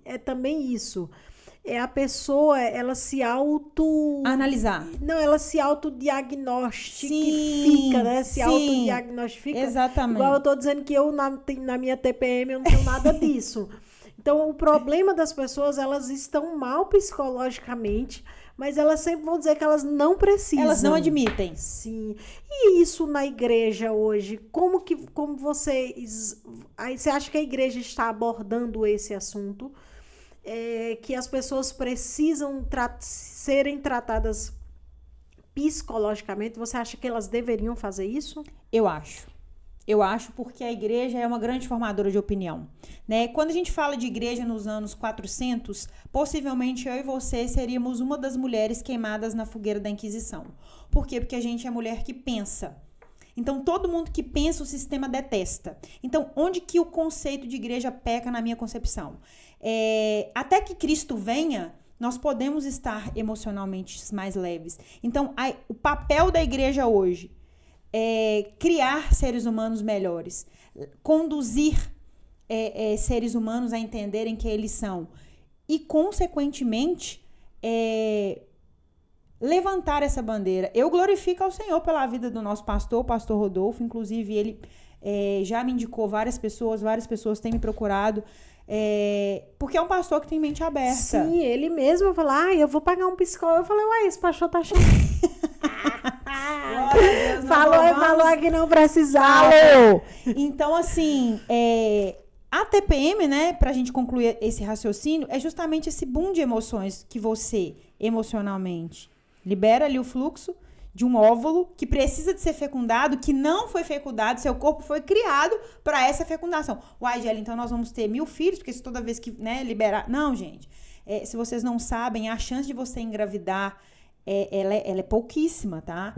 é também isso. É a pessoa, ela se Analisar. Não, ela se autodiagnostica, né? Se autodiagnostica. Exatamente. Igual eu tô dizendo que eu, na minha TPM, eu não tenho nada disso. Então, o problema das pessoas, elas estão mal psicologicamente, mas elas sempre vão dizer que elas não precisam. Elas não admitem. Sim. E isso na igreja hoje? Como vocês... Aí você acha que a igreja está abordando esse assunto? Que as pessoas precisam serem tratadas psicologicamente? Você acha que elas deveriam fazer isso? Eu acho. Eu acho porque a igreja é uma grande formadora de opinião, né? Quando a gente fala de igreja nos anos 400, possivelmente eu e você seríamos uma das mulheres queimadas na fogueira da Inquisição. Por quê? Porque a gente é mulher que pensa. Então, todo mundo que pensa, o sistema detesta. Então, onde que o conceito de igreja peca na minha concepção? Até que Cristo venha, nós podemos estar emocionalmente mais leves. Então, o papel da igreja hoje é criar seres humanos melhores, conduzir seres humanos a entenderem que eles são e, consequentemente, levantar essa bandeira. Eu glorifico ao Senhor pela vida do nosso pastor, o pastor Rodolfo. Inclusive, ele já me indicou várias pessoas têm me procurado, porque é um pastor que tem mente aberta. Sim, ele mesmo falou, eu vou pagar um psicólogo. Eu falei, esse pastor tá cheio. Falou que não precisava. Então, assim, a TPM, né, pra gente concluir esse raciocínio, é justamente esse boom de emoções que você, emocionalmente, libera ali o fluxo de um óvulo que precisa de ser fecundado, que não foi fecundado, seu corpo foi criado para essa fecundação. Uai, Gelli, então nós vamos ter 1000 filhos, porque se toda vez que, né, liberar... Não, gente. Se vocês não sabem, a chance de você engravidar, ela é pouquíssima, tá?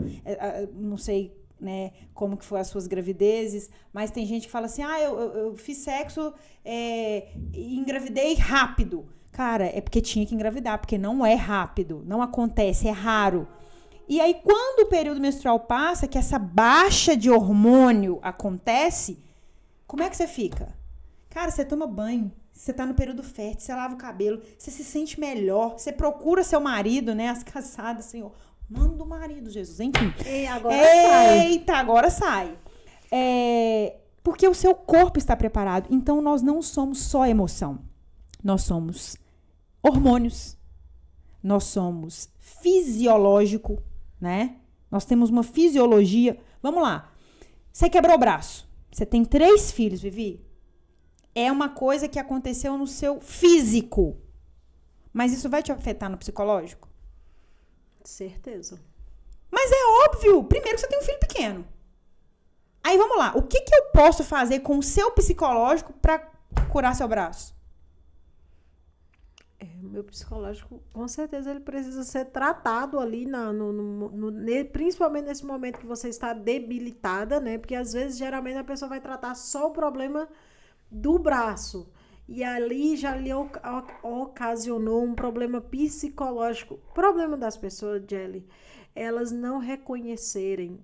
Não sei, né, como que foi as suas gravidezes, mas tem gente que fala assim, eu fiz sexo e engravidei rápido. Cara, é porque tinha que engravidar, porque não é rápido, não acontece, é raro. E aí, quando o período menstrual passa, que essa baixa de hormônio acontece, como é que você fica? Cara, você toma banho, você tá no período fértil, você lava o cabelo, você se sente melhor, você procura seu marido, né? As casadas, Senhor, manda o marido, Jesus, enfim. Agora sai. Porque o seu corpo está preparado. Então, nós não somos só emoção. Nós somos hormônios. Nós somos fisiológico, né? Nós temos uma fisiologia. Vamos lá. Você quebrou o braço. Você tem 3 filhos, Vivi. É uma coisa que aconteceu no seu físico. Mas isso vai te afetar no psicológico? Certeza. Mas é óbvio. Primeiro que você tem um filho pequeno. Aí vamos lá. O que eu posso fazer com o seu psicológico para curar seu braço? O meu psicológico, com certeza, ele precisa ser tratado ali, principalmente nesse momento que você está debilitada, né? Porque, às vezes, geralmente, a pessoa vai tratar só o problema do braço. E ali já lhe ocasionou um problema psicológico. O problema das pessoas, Gelli, elas não reconhecerem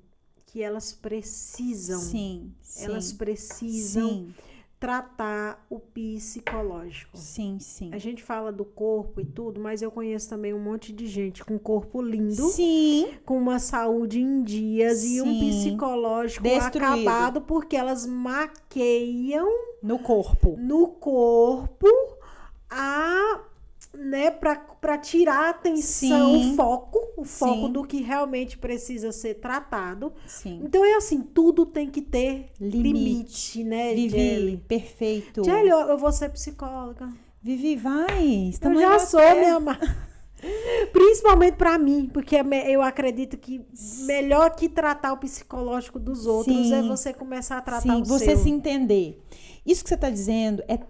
que elas precisam. Sim. Elas precisam... Sim. Tratar o psicológico. Sim. A gente fala do corpo e tudo, mas eu conheço também um monte de gente com corpo lindo, sim, com uma saúde em dias e um psicológico destruído, acabado, porque elas maqueiam no corpo né, para tirar a atenção, o foco do que realmente precisa ser tratado. Sim. Então é assim, tudo tem que ter limite, né, Vivi, Gelli? Perfeito. Gelli, eu vou ser psicóloga. Vivi, vai. Eu já sou, minha amada. Principalmente para mim, porque eu acredito que melhor que tratar o psicológico dos outros é você começar a tratar o seu. Você se entender. Isso que você está dizendo é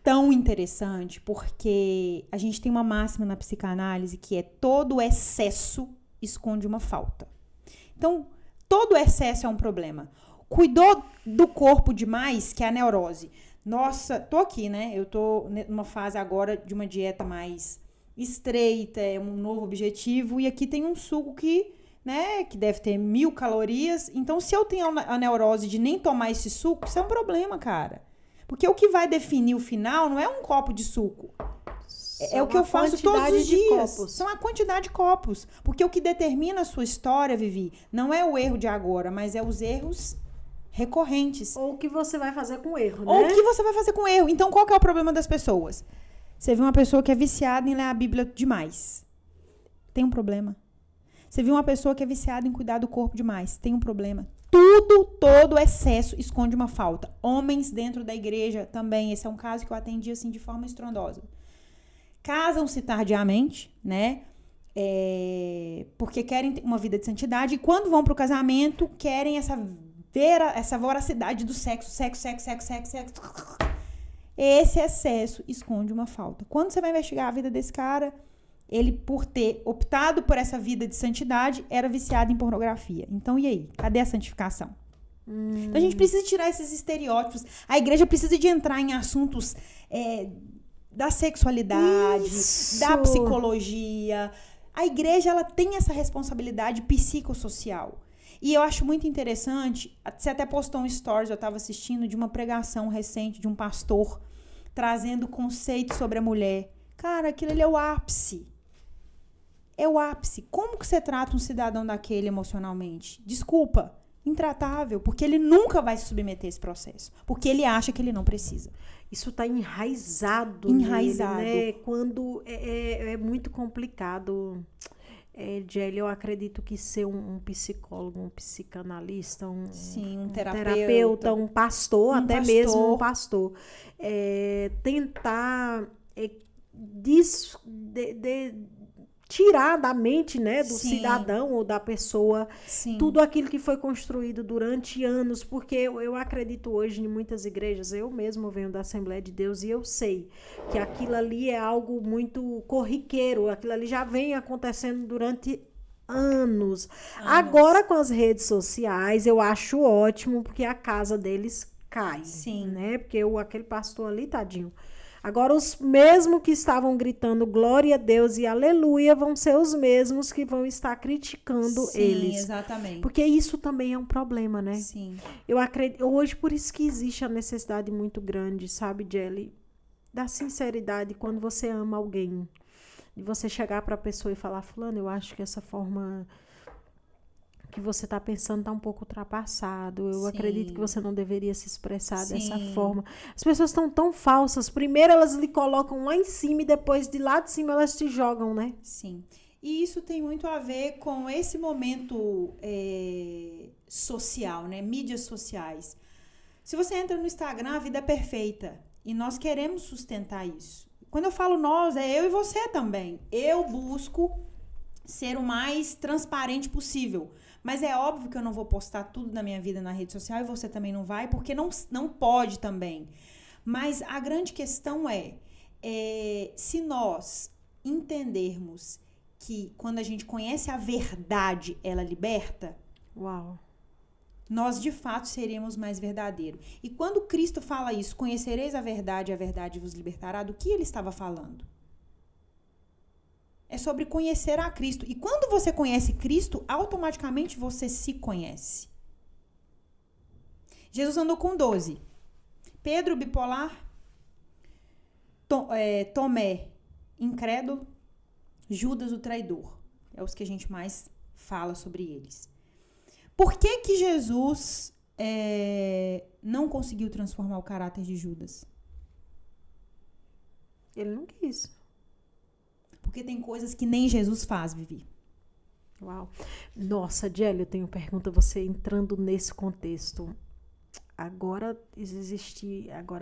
tão interessante, porque a gente tem uma máxima na psicanálise que é todo excesso esconde uma falta. Então, todo excesso é um problema. Cuidou do corpo demais, que é a neurose. Nossa, tô aqui, né? Eu tô numa fase agora de uma dieta mais estreita, é um novo objetivo. E aqui tem um suco que, né, que deve ter 1000 calorias. Então, se eu tenho a neurose de nem tomar esse suco, isso é um problema, cara. Porque o que vai definir o final não é um copo de suco. É o que eu faço todos os dias. São a quantidade de copos. Porque o que determina a sua história, Vivi, não é o erro de agora, mas é os erros recorrentes. Ou o que você vai fazer com o erro, né? Ou o que você vai fazer com o erro. Então, qual que é o problema das pessoas? Você vê uma pessoa que é viciada em ler a Bíblia demais. Tem um problema. Você vê uma pessoa que é viciada em cuidar do corpo demais. Tem um problema. Todo excesso esconde uma falta. Homens dentro da igreja também. Esse é um caso que eu atendi assim de forma estrondosa. Casam-se tardiamente, né? Porque querem ter uma vida de santidade. E quando vão pro casamento, querem essa voracidade do sexo. Esse excesso esconde uma falta. Quando você vai investigar a vida desse cara, ele, por ter optado por essa vida de santidade, era viciado em pornografia. Então, e aí? Cadê a santificação? Então, a gente precisa tirar esses estereótipos. A igreja precisa de entrar em assuntos da sexualidade, da psicologia. A igreja, ela tem essa responsabilidade psicossocial. E eu acho muito interessante, você até postou um stories, eu estava assistindo, de uma pregação recente de um pastor trazendo conceito sobre a mulher. Cara, aquilo ali é o ápice. É o ápice. Como que você trata um cidadão daquele emocionalmente? Desculpa, intratável, porque ele nunca vai se submeter a esse processo, porque ele acha que ele não precisa. Isso está enraizado nele, né? Quando é muito complicado. Gelli, eu acredito que ser um psicólogo, um psicanalista, um terapeuta, um pastor, mesmo um pastor, tentar tirar da mente, né, do cidadão ou da pessoa tudo aquilo que foi construído durante anos, porque eu acredito hoje em muitas igrejas, eu mesmo venho da Assembleia de Deus e eu sei que aquilo ali é algo muito corriqueiro, aquilo ali já vem acontecendo durante anos. Agora com as redes sociais eu acho ótimo, porque a casa deles cai, né, porque aquele pastor ali, tadinho. Agora, os mesmos que estavam gritando glória a Deus e aleluia vão ser os mesmos que vão estar criticando eles. Sim, exatamente. Porque isso também é um problema, né? Sim. Eu acredito, hoje, por isso que existe a necessidade muito grande, sabe, Gelli, da sinceridade quando você ama alguém. De você chegar para a pessoa e falar, fulano, eu acho que essa forma que você está pensando está um pouco ultrapassado. Eu acredito que você não deveria se expressar dessa forma. As pessoas estão tão falsas. Primeiro elas lhe colocam lá em cima e depois de lá de cima elas te jogam, né? Sim. E isso tem muito a ver com esse momento social, né? Mídias sociais. Se você entra no Instagram, a vida é perfeita. E nós queremos sustentar isso. Quando eu falo nós, é eu e você também. Eu busco ser o mais transparente possível. Mas é óbvio que eu não vou postar tudo da minha vida na rede social e você também não vai, porque não pode também. Mas a grande questão se nós entendermos que quando a gente conhece a verdade, ela liberta, nós de fato seremos mais verdadeiros. E quando Cristo fala isso, conhecereis a verdade vos libertará, do que ele estava falando? É sobre conhecer a Cristo. E quando você conhece Cristo, automaticamente você se conhece. Jesus andou com 12. Pedro, bipolar. Tomé, incrédulo. Judas, o traidor. É os que a gente mais fala sobre eles. Por que Jesus não conseguiu transformar o caráter de Judas? Ele não quis. Porque tem coisas que nem Jesus faz, Vivi. Uau. Nossa, Gelli, eu tenho pergunta, você entrando nesse contexto. Agora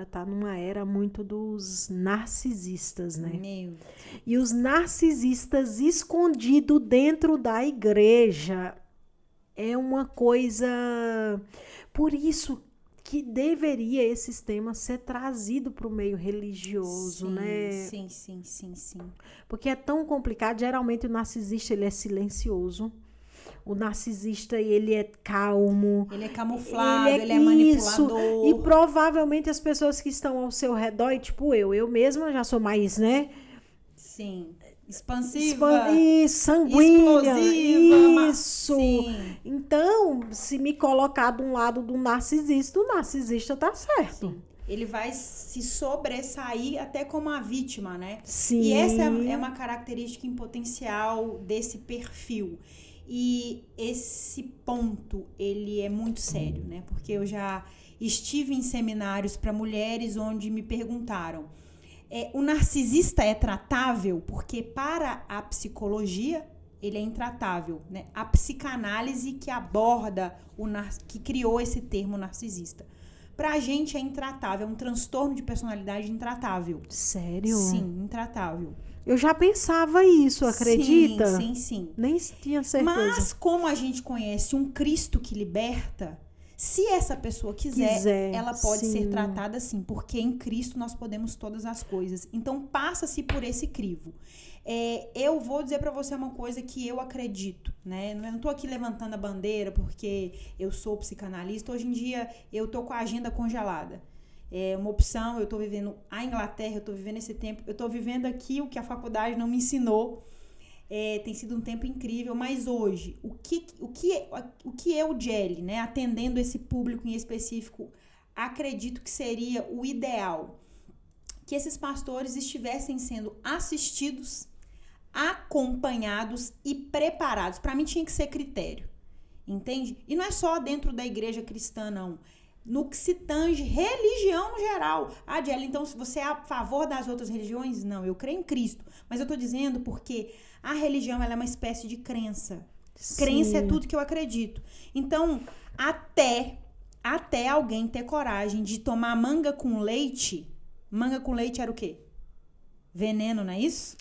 tá numa era muito dos narcisistas, né? E os narcisistas escondidos dentro da igreja é uma coisa... Por isso que deveria esses temas ser trazido para o meio religioso, né? Sim. Porque é tão complicado. Geralmente o narcisista, ele é silencioso. O narcisista, ele é calmo. Ele é camuflado, ele é manipulador. E provavelmente as pessoas que estão ao seu redor, e tipo eu mesma já sou mais, né? Sim. expansiva, sanguínea, explosiva. isso. Sim. Então, se me colocar de um lado do narcisista, o narcisista tá certo. Sim. Ele vai se sobressair até como a vítima, né? Sim. E essa é uma característica em potencial desse perfil. E esse ponto, ele é muito sério, né? Porque eu já estive em seminários para mulheres onde me perguntaram: o narcisista é tratável? Porque para a psicologia ele é intratável, né? A psicanálise que aborda, que criou esse termo narcisista. Pra gente é intratável, é um transtorno de personalidade intratável. Sério? Sim, intratável. Eu já pensava isso, acredita? Sim. Nem tinha certeza. Mas como a gente conhece um Cristo que liberta, se essa pessoa quiser ela pode ser tratada assim, porque em Cristo nós podemos todas as coisas. Então passa-se por esse crivo. Eu vou dizer pra você uma coisa que eu acredito, né? Eu não tô aqui levantando a bandeira porque eu sou psicanalista. Hoje em dia eu tô com a agenda congelada. É uma opção, eu tô vivendo a Inglaterra, eu tô vivendo esse tempo, eu tô vivendo aqui o que a faculdade não me ensinou. Tem sido um tempo incrível, mas hoje, o que eu, Gelli, né, atendendo esse público em específico, acredito que seria o ideal, que esses pastores estivessem sendo assistidos, acompanhados e preparados. Para mim tinha que ser critério, entende? E não é só dentro da igreja cristã, não. No que se tange religião no geral. Gelli, então se você é a favor das outras religiões? Não, eu creio em Cristo. Mas eu tô dizendo porque a religião ela é uma espécie de crença. Sim. Crença é tudo que eu acredito. Então, até alguém ter coragem de tomar manga com leite era o quê? Veneno, não é isso?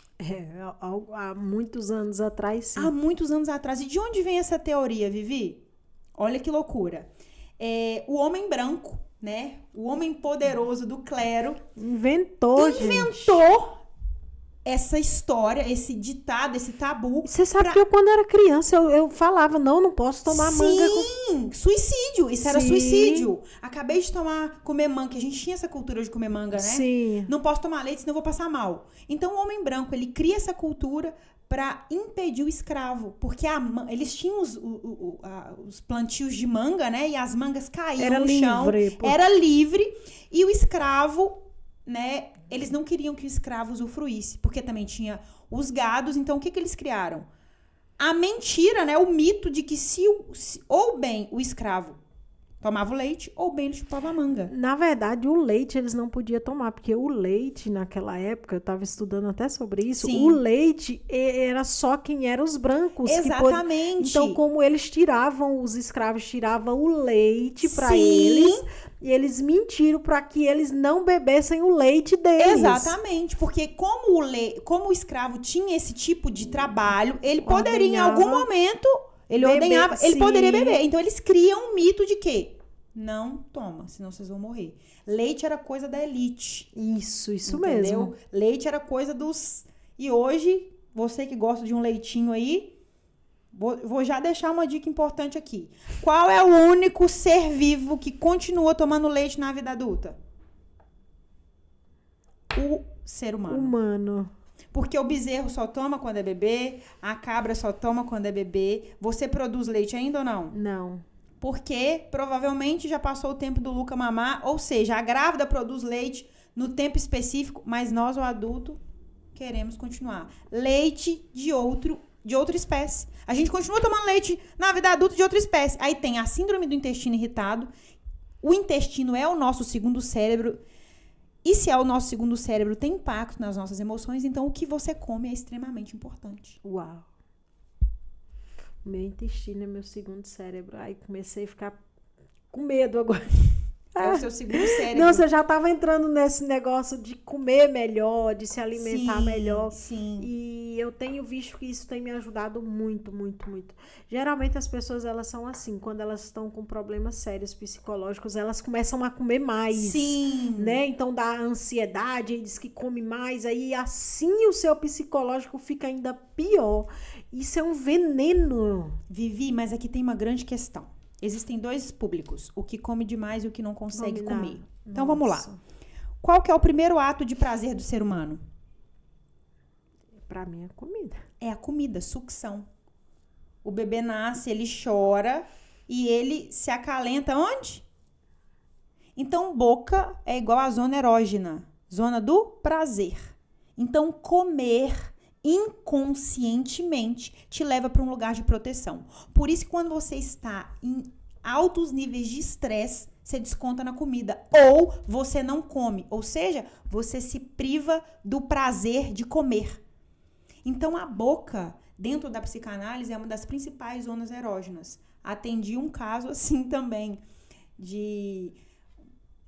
Há muitos anos atrás, sim. Há muitos anos atrás. E de onde vem essa teoria, Vivi? Olha que loucura. O homem branco, né? O homem poderoso do clero inventou essa história, esse ditado, esse tabu. Você sabe que eu, quando era criança, eu falava, não posso tomar manga. Sim, suicídio. Isso era suicídio. Acabei de comer manga, que a gente tinha essa cultura de comer manga, né? Sim. Não posso tomar leite, senão eu vou passar mal. Então, o homem branco, ele cria essa cultura para impedir o escravo. Porque eles tinham os plantios de manga, né? E as mangas caíam no chão. Era livre. E o escravo, né? Eles não queriam que o escravo usufruísse, porque também tinha os gados. Então, o que eles criaram? A mentira, né? O mito de que ou bem o escravo tomava o leite, ou bem ele chupava a manga. Na verdade, o leite eles não podiam tomar, porque o leite, naquela época, eu estava estudando até sobre isso, sim, o leite era só quem eram os brancos. Exatamente. Então, como eles os escravos tiravam o leite para eles, e eles mentiram para que eles não bebessem o leite deles. Exatamente, porque como o escravo tinha esse tipo de trabalho, ele poderia em algum momento... Ele ordenhava, ele poderia beber. Então, eles criam um mito de que não toma, senão vocês vão morrer. Leite era coisa da elite. Isso entendeu? Mesmo. Leite era coisa dos... E hoje, você que gosta de um leitinho aí, vou já deixar uma dica importante aqui. Qual é o único ser vivo que continua tomando leite na vida adulta? O ser humano. Porque o bezerro só toma quando é bebê, a cabra só toma quando é bebê. Você produz leite ainda ou não? Não. Porque provavelmente já passou o tempo do Luca mamar, ou seja, a grávida produz leite no tempo específico, mas nós, o adulto, queremos continuar. Leite de outra espécie. A gente continua tomando leite na vida adulta de outra espécie. Aí tem a síndrome do intestino irritado. O intestino é o nosso segundo cérebro. E se é o nosso segundo cérebro, tem impacto nas nossas emoções, então o que você come é extremamente importante. Uau! Meu intestino é meu segundo cérebro. Aí comecei a ficar com medo agora. É o seu segundo cérebro. Não, você já estava entrando nesse negócio de comer melhor, de se alimentar melhor. Sim. E eu tenho visto que isso tem me ajudado muito, muito, muito. Geralmente as pessoas, elas são assim, quando elas estão com problemas sérios psicológicos, elas começam a comer mais. Sim. Né? Então dá ansiedade, aí diz que come mais, aí assim o seu psicológico fica ainda pior. Isso é um veneno. Vivi, mas aqui tem uma grande questão. Existem dois públicos, o que come demais e o que não consegue comer. Então, vamos lá. Qual que é o primeiro ato de prazer do ser humano? Pra mim é comida. É a comida, sucção. O bebê nasce, ele chora e ele se acalenta onde? Então, boca é igual à zona erógena, zona do prazer. Então, comer inconscientemente te leva para um lugar de proteção. Por isso, quando você está em altos níveis de estresse, você desconta na comida. Ou você não come. Ou seja, você se priva do prazer de comer. Então, a boca, dentro da psicanálise, é uma das principais zonas erógenas. Atendi um caso assim também, de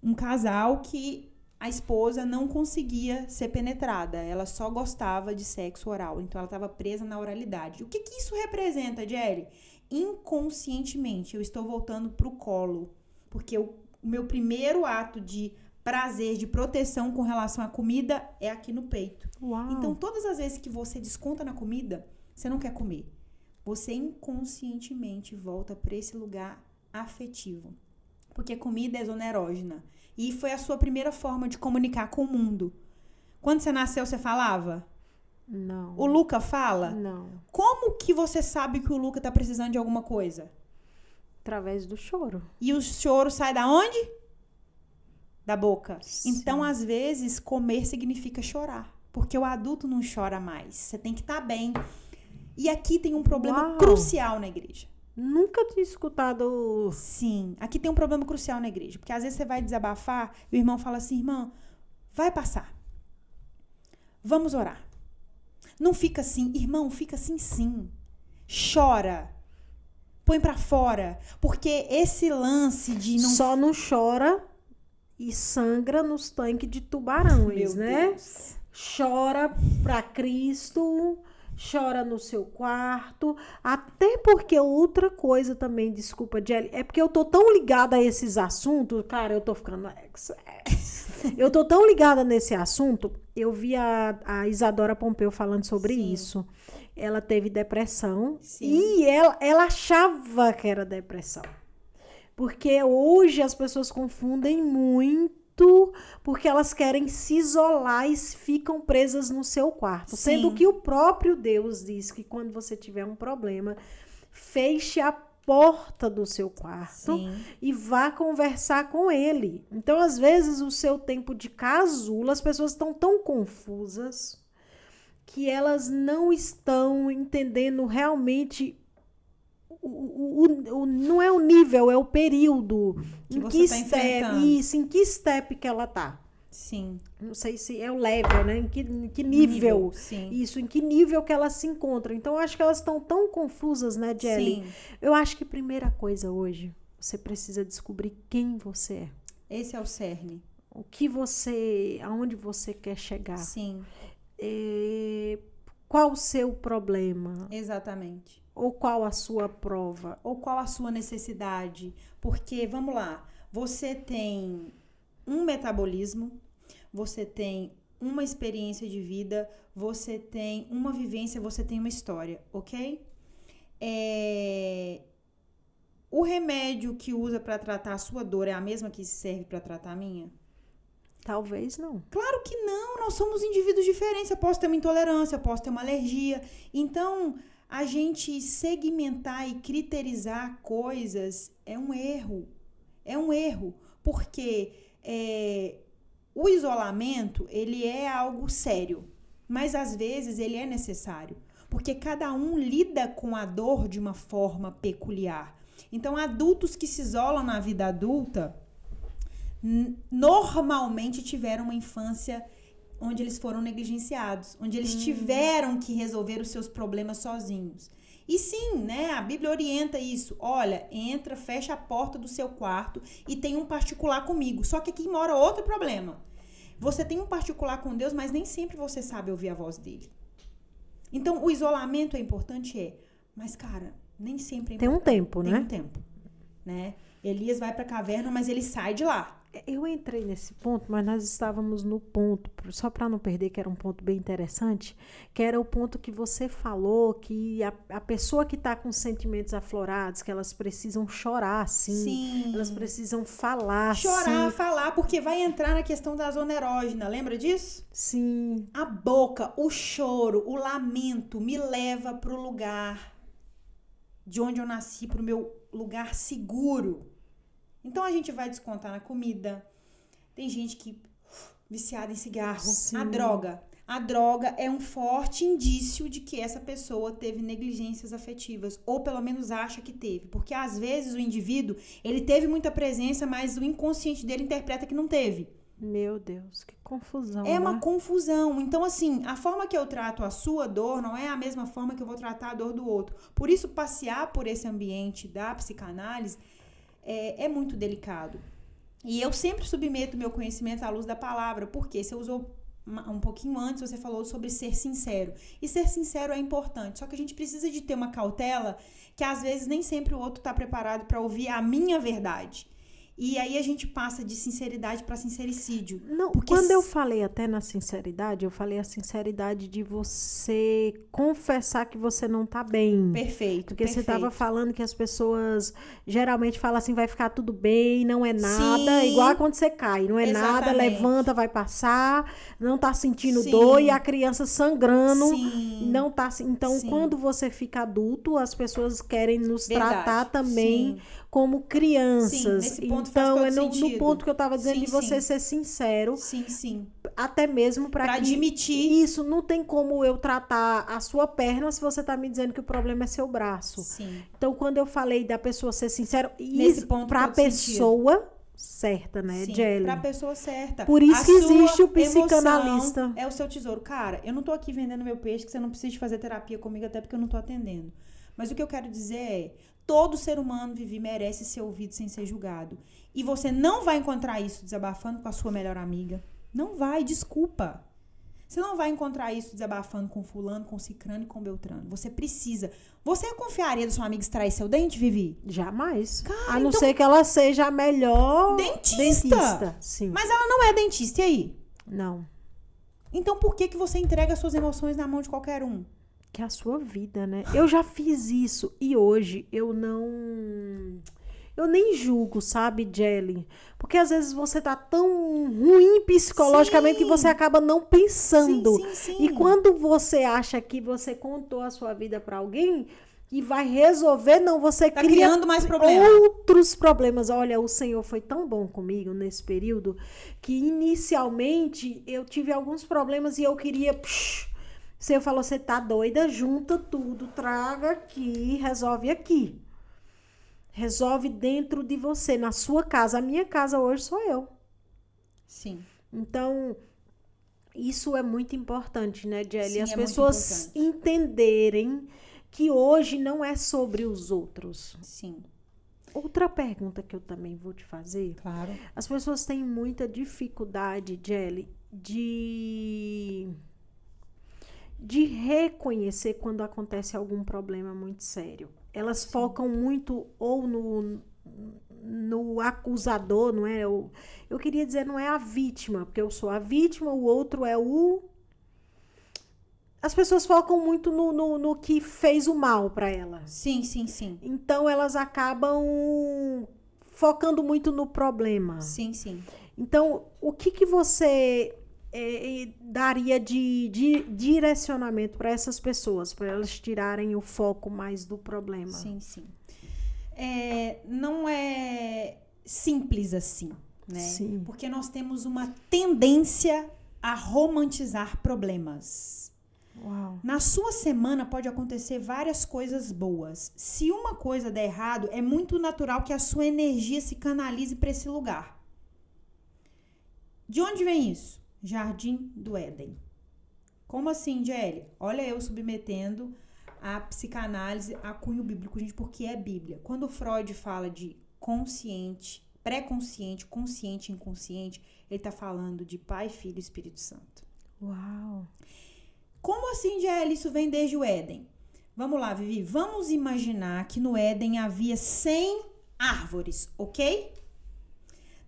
um casal que a esposa não conseguia ser penetrada. Ela só gostava de sexo oral. Então, ela estava presa na oralidade. O que isso representa, Jelly? Inconscientemente, eu estou voltando pro colo. Porque o meu primeiro ato de prazer, de proteção com relação à comida é aqui no peito. Uau. Então, todas as vezes que você desconta na comida, você não quer comer. Você inconscientemente volta para esse lugar afetivo. Porque comida é zona erógena. E foi a sua primeira forma de comunicar com o mundo. Quando você nasceu, você falava? Não. O Luca fala? Não. Como que você sabe que o Luca tá precisando de alguma coisa? Através do choro. E o choro sai da onde? Da boca. Sim. Então, às vezes, comer significa chorar. Porque o adulto não chora mais. Você tem que estar bem. E aqui tem um problema Uau. crucial na igreja. Nunca tinha escutado. Sim, aqui tem um problema crucial na igreja. Porque às vezes você vai desabafar e o irmão fala assim, irmã, vai passar. Vamos orar. Não fica assim. Irmão, fica assim sim. Chora. Põe pra fora. Porque esse lance de não... Só não chora e sangra nos tanques de tubarões, Meu né? Deus. Chora pra Cristo, chora no seu quarto. Até porque outra coisa também, desculpa, Jelly, é porque eu tô tão ligada a esses assuntos, cara, eu tô ficando... Eu tô tão ligada nesse assunto, eu vi a Isadora Pompeu falando sobre Sim. isso. Ela teve depressão. Sim. E ela achava que era depressão. Porque hoje as pessoas confundem muito, porque elas querem se isolar e ficam presas no seu quarto. Sim. Sendo que o próprio Deus diz que quando você tiver um problema, feche a porta do seu quarto Sim. e vá conversar com ele. Então, às vezes, o seu tempo de casulo, as pessoas estão tão confusas que elas não estão entendendo realmente não é o nível, é o período Que em você que tá step, enfrentando. isso, em que step que ela tá. Sim. Não sei se é o level, né? Em que nível. Sim. Isso, em que nível que elas se encontram. Então, eu acho que elas estão tão confusas, né, Jelly? Sim. Eu acho que a primeira coisa hoje, você precisa descobrir quem você é. Esse é o cerne. O que você, aonde você quer chegar. Sim. Qual o seu problema? Exatamente. Ou qual a sua prova? Ou qual a sua necessidade? Porque, vamos lá, você tem um metabolismo, você tem uma experiência de vida, você tem uma vivência, você tem uma história, ok? O remédio que usa para tratar a sua dor é a mesma que serve para tratar a minha? Talvez não. Claro que não, nós somos indivíduos diferentes. Eu posso ter uma intolerância, eu posso ter uma alergia. Então, a gente segmentar e criterizar coisas é um erro. É um erro, porque o isolamento, ele é algo sério, mas às vezes ele é necessário, porque cada um lida com a dor de uma forma peculiar. Então, adultos que se isolam na vida adulta normalmente tiveram uma infância onde eles foram negligenciados, onde eles tiveram que resolver os seus problemas sozinhos. E sim, né, a Bíblia orienta isso. Olha, entra, fecha a porta do seu quarto e tem um particular comigo. Só que aqui mora outro problema. Você tem um particular com Deus, mas nem sempre você sabe ouvir a voz dele. Então, o isolamento é importante? Mas, cara, nem sempre é importante. Tem um tempo, né? Tem um tempo, né? Elias vai pra caverna, mas ele sai de lá. Eu entrei nesse ponto, mas nós estávamos no ponto, só para não perder, que era um ponto bem interessante, que era o ponto que você falou, que a pessoa que está com sentimentos aflorados, que elas precisam chorar, sim. Elas precisam falar, chorar, sim. falar, porque vai entrar na questão da zona erógena, lembra disso? Sim. A boca, o choro, o lamento me leva para o lugar de onde eu nasci, para o meu lugar seguro. Então, a gente vai descontar na comida. Tem gente que viciada em cigarro. Sim. A droga é um forte indício de que essa pessoa teve negligências afetivas. Ou pelo menos acha que teve. Porque, às vezes, o indivíduo, ele teve muita presença, mas o inconsciente dele interpreta que não teve. Meu Deus, que confusão. É uma confusão. Então, assim, a forma que eu trato a sua dor não é a mesma forma que eu vou tratar a dor do outro. Por isso, passear por esse ambiente da psicanálise é muito delicado. E eu sempre submeto meu conhecimento à luz da palavra, porque você usou um pouquinho antes, você falou sobre ser sincero. E ser sincero é importante, só que a gente precisa de ter uma cautela que às vezes nem sempre o outro está preparado para ouvir a minha verdade. E aí a gente passa de sinceridade para sincericídio. Não, quando eu falei até na sinceridade, eu falei a sinceridade de você confessar que você não tá bem. Perfeito. Porque você tava falando que as pessoas geralmente falam assim, vai ficar tudo bem, não é nada, Sim, igual quando você cai, não é nada, levanta, vai passar, não tá sentindo dor e a criança sangrando, não tá, então quando você fica adulto, as pessoas querem nos tratar também como crianças. Sim, nesse ponto então, faz todo no ponto que eu tava dizendo de você ser sincero. Sim. Até mesmo para admitir. Isso, não tem como eu tratar a sua perna se você tá me dizendo que o problema é seu braço. Sim. Então, quando eu falei da pessoa ser sincera, nesse ponto pra pessoa certa, né, Jelly? Pra pessoa certa. Por isso que existe o psicanalista. É o seu tesouro. Cara, eu não tô aqui vendendo meu peixe, que você não precisa de fazer terapia comigo, até porque eu não tô atendendo. Mas o que eu quero dizer é, todo ser humano, Vivi, merece ser ouvido sem ser julgado. E você não vai encontrar isso desabafando com a sua melhor amiga. Não vai, desculpa. Você não vai encontrar isso desabafando com fulano, com cicrano e com beltrano. Você precisa. Você confiaria da sua amiga extrair seu dente, Vivi? Jamais. Cara, a não ser que ela seja a melhor dentista. Sim. Mas ela não é dentista, e aí? Não. Então por que você entrega suas emoções na mão de qualquer um? Que é a sua vida, né? Eu já fiz isso e hoje eu nem julgo, sabe, Jelly? Porque às vezes você tá tão ruim psicologicamente que você acaba não pensando. Sim. E quando você acha que você contou a sua vida pra alguém e vai resolver, não, você tá cria criando mais problemas. Outros problemas. Olha, o Senhor foi tão bom comigo nesse período que inicialmente eu tive alguns problemas e eu queria... O Senhor falou, você tá doida? Junta tudo, traga aqui, resolve aqui. Resolve dentro de você, na sua casa. A minha casa hoje sou eu. Sim. Então, isso é muito importante, né, Jelly? Sim, as pessoas entenderem que hoje não é sobre os outros. Sim. Outra pergunta que eu também vou te fazer. Claro. As pessoas têm muita dificuldade, Jelly, de reconhecer quando acontece algum problema muito sério. Elas focam muito ou no acusador, não é? Eu queria dizer, não é a vítima, porque eu sou a vítima, o outro é o... As pessoas focam muito no que fez o mal para ela. Sim. Então, elas acabam focando muito no problema. Sim. Então, o que você... daria de direcionamento para essas pessoas, para elas tirarem o foco mais do problema? Sim. Não é simples assim, né? Sim. Porque nós temos uma tendência a romantizar problemas. Uau. Na sua semana pode acontecer várias coisas boas. Se uma coisa der errado, é muito natural que a sua energia se canalize para esse lugar. De onde vem isso? Jardim do Éden. Como assim, Jelly? Olha eu submetendo a psicanálise a cunho bíblico, gente, porque é Bíblia. Quando Freud fala de consciente, pré-consciente, consciente e inconsciente, ele está falando de Pai, Filho e Espírito Santo. Uau! Como assim, Jelly? Isso vem desde o Éden. Vamos lá, Vivi. Vamos imaginar que no Éden havia 100 árvores, ok?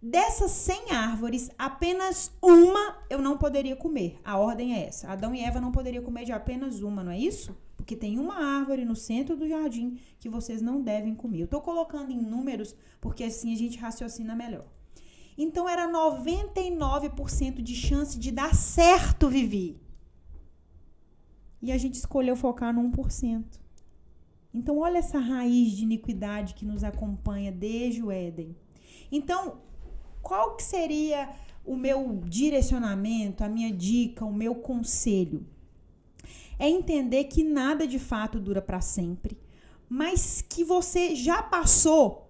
Dessas 100 árvores, apenas uma eu não poderia comer. A ordem é essa. Adão e Eva não poderiam comer de apenas uma, não é isso? Porque tem uma árvore no centro do jardim que vocês não devem comer. Eu estou colocando em números porque assim a gente raciocina melhor. Então, era 99% de chance de dar certo, Vivi. E a gente escolheu focar no 1%. Então, olha essa raiz de iniquidade que nos acompanha desde o Éden. Então, qual que seria o meu direcionamento, a minha dica, o meu conselho? É entender que nada de fato dura para sempre, mas que você já passou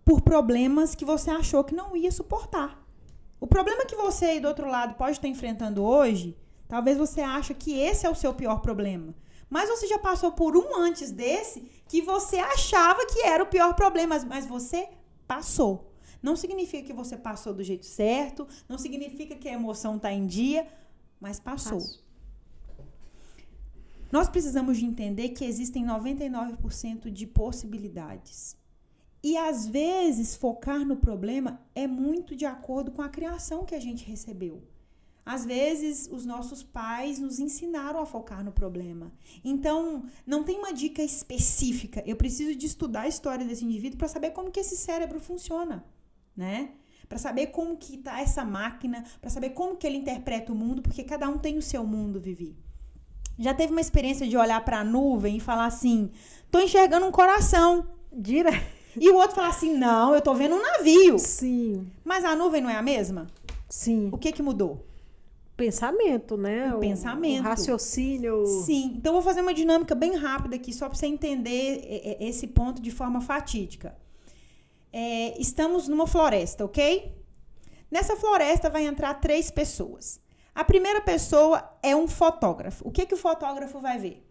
por problemas que você achou que não ia suportar. O problema que você aí do outro lado pode estar enfrentando hoje, talvez você ache que esse é o seu pior problema. Mas você já passou por um antes desse que você achava que era o pior problema, mas você passou. Não significa que você passou do jeito certo, não significa que a emoção está em dia, mas passou. Nós precisamos de entender que existem 99% de possibilidades. E, às vezes, focar no problema é muito de acordo com a criação que a gente recebeu. Às vezes, os nossos pais nos ensinaram a focar no problema. Então, não tem uma dica específica. Eu preciso de estudar a história desse indivíduo para saber como que esse cérebro funciona, né? Para saber como que tá essa máquina, para saber como que ele interpreta o mundo, porque cada um tem o seu mundo, Vivi. Já teve uma experiência de olhar para a nuvem e falar assim, tô enxergando um coração. Direto. E o outro fala assim, não, eu tô vendo um navio. Sim. Mas a nuvem não é a mesma? Sim. O que mudou? Pensamento, né? O pensamento. O raciocínio. Sim. Então, eu vou fazer uma dinâmica bem rápida aqui, só para você entender esse ponto de forma fatídica. Estamos numa floresta, ok? Nessa floresta vai entrar 3 pessoas. A primeira pessoa é um fotógrafo. O que o fotógrafo vai ver?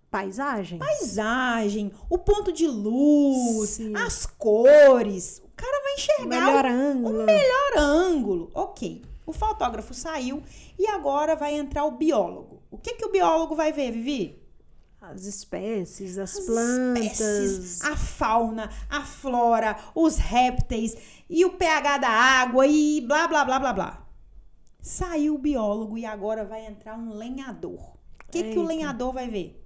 Paisagem, o ponto de luz, sim, as cores. O cara vai enxergar o melhor ângulo. Ok. O fotógrafo saiu e agora vai entrar o biólogo. O que o biólogo vai ver, Vivi? As espécies, as plantas. A fauna, a flora, os répteis e o pH da água e blá, blá, blá, blá, blá. Saiu o biólogo e agora vai entrar um lenhador. O que o lenhador vai ver?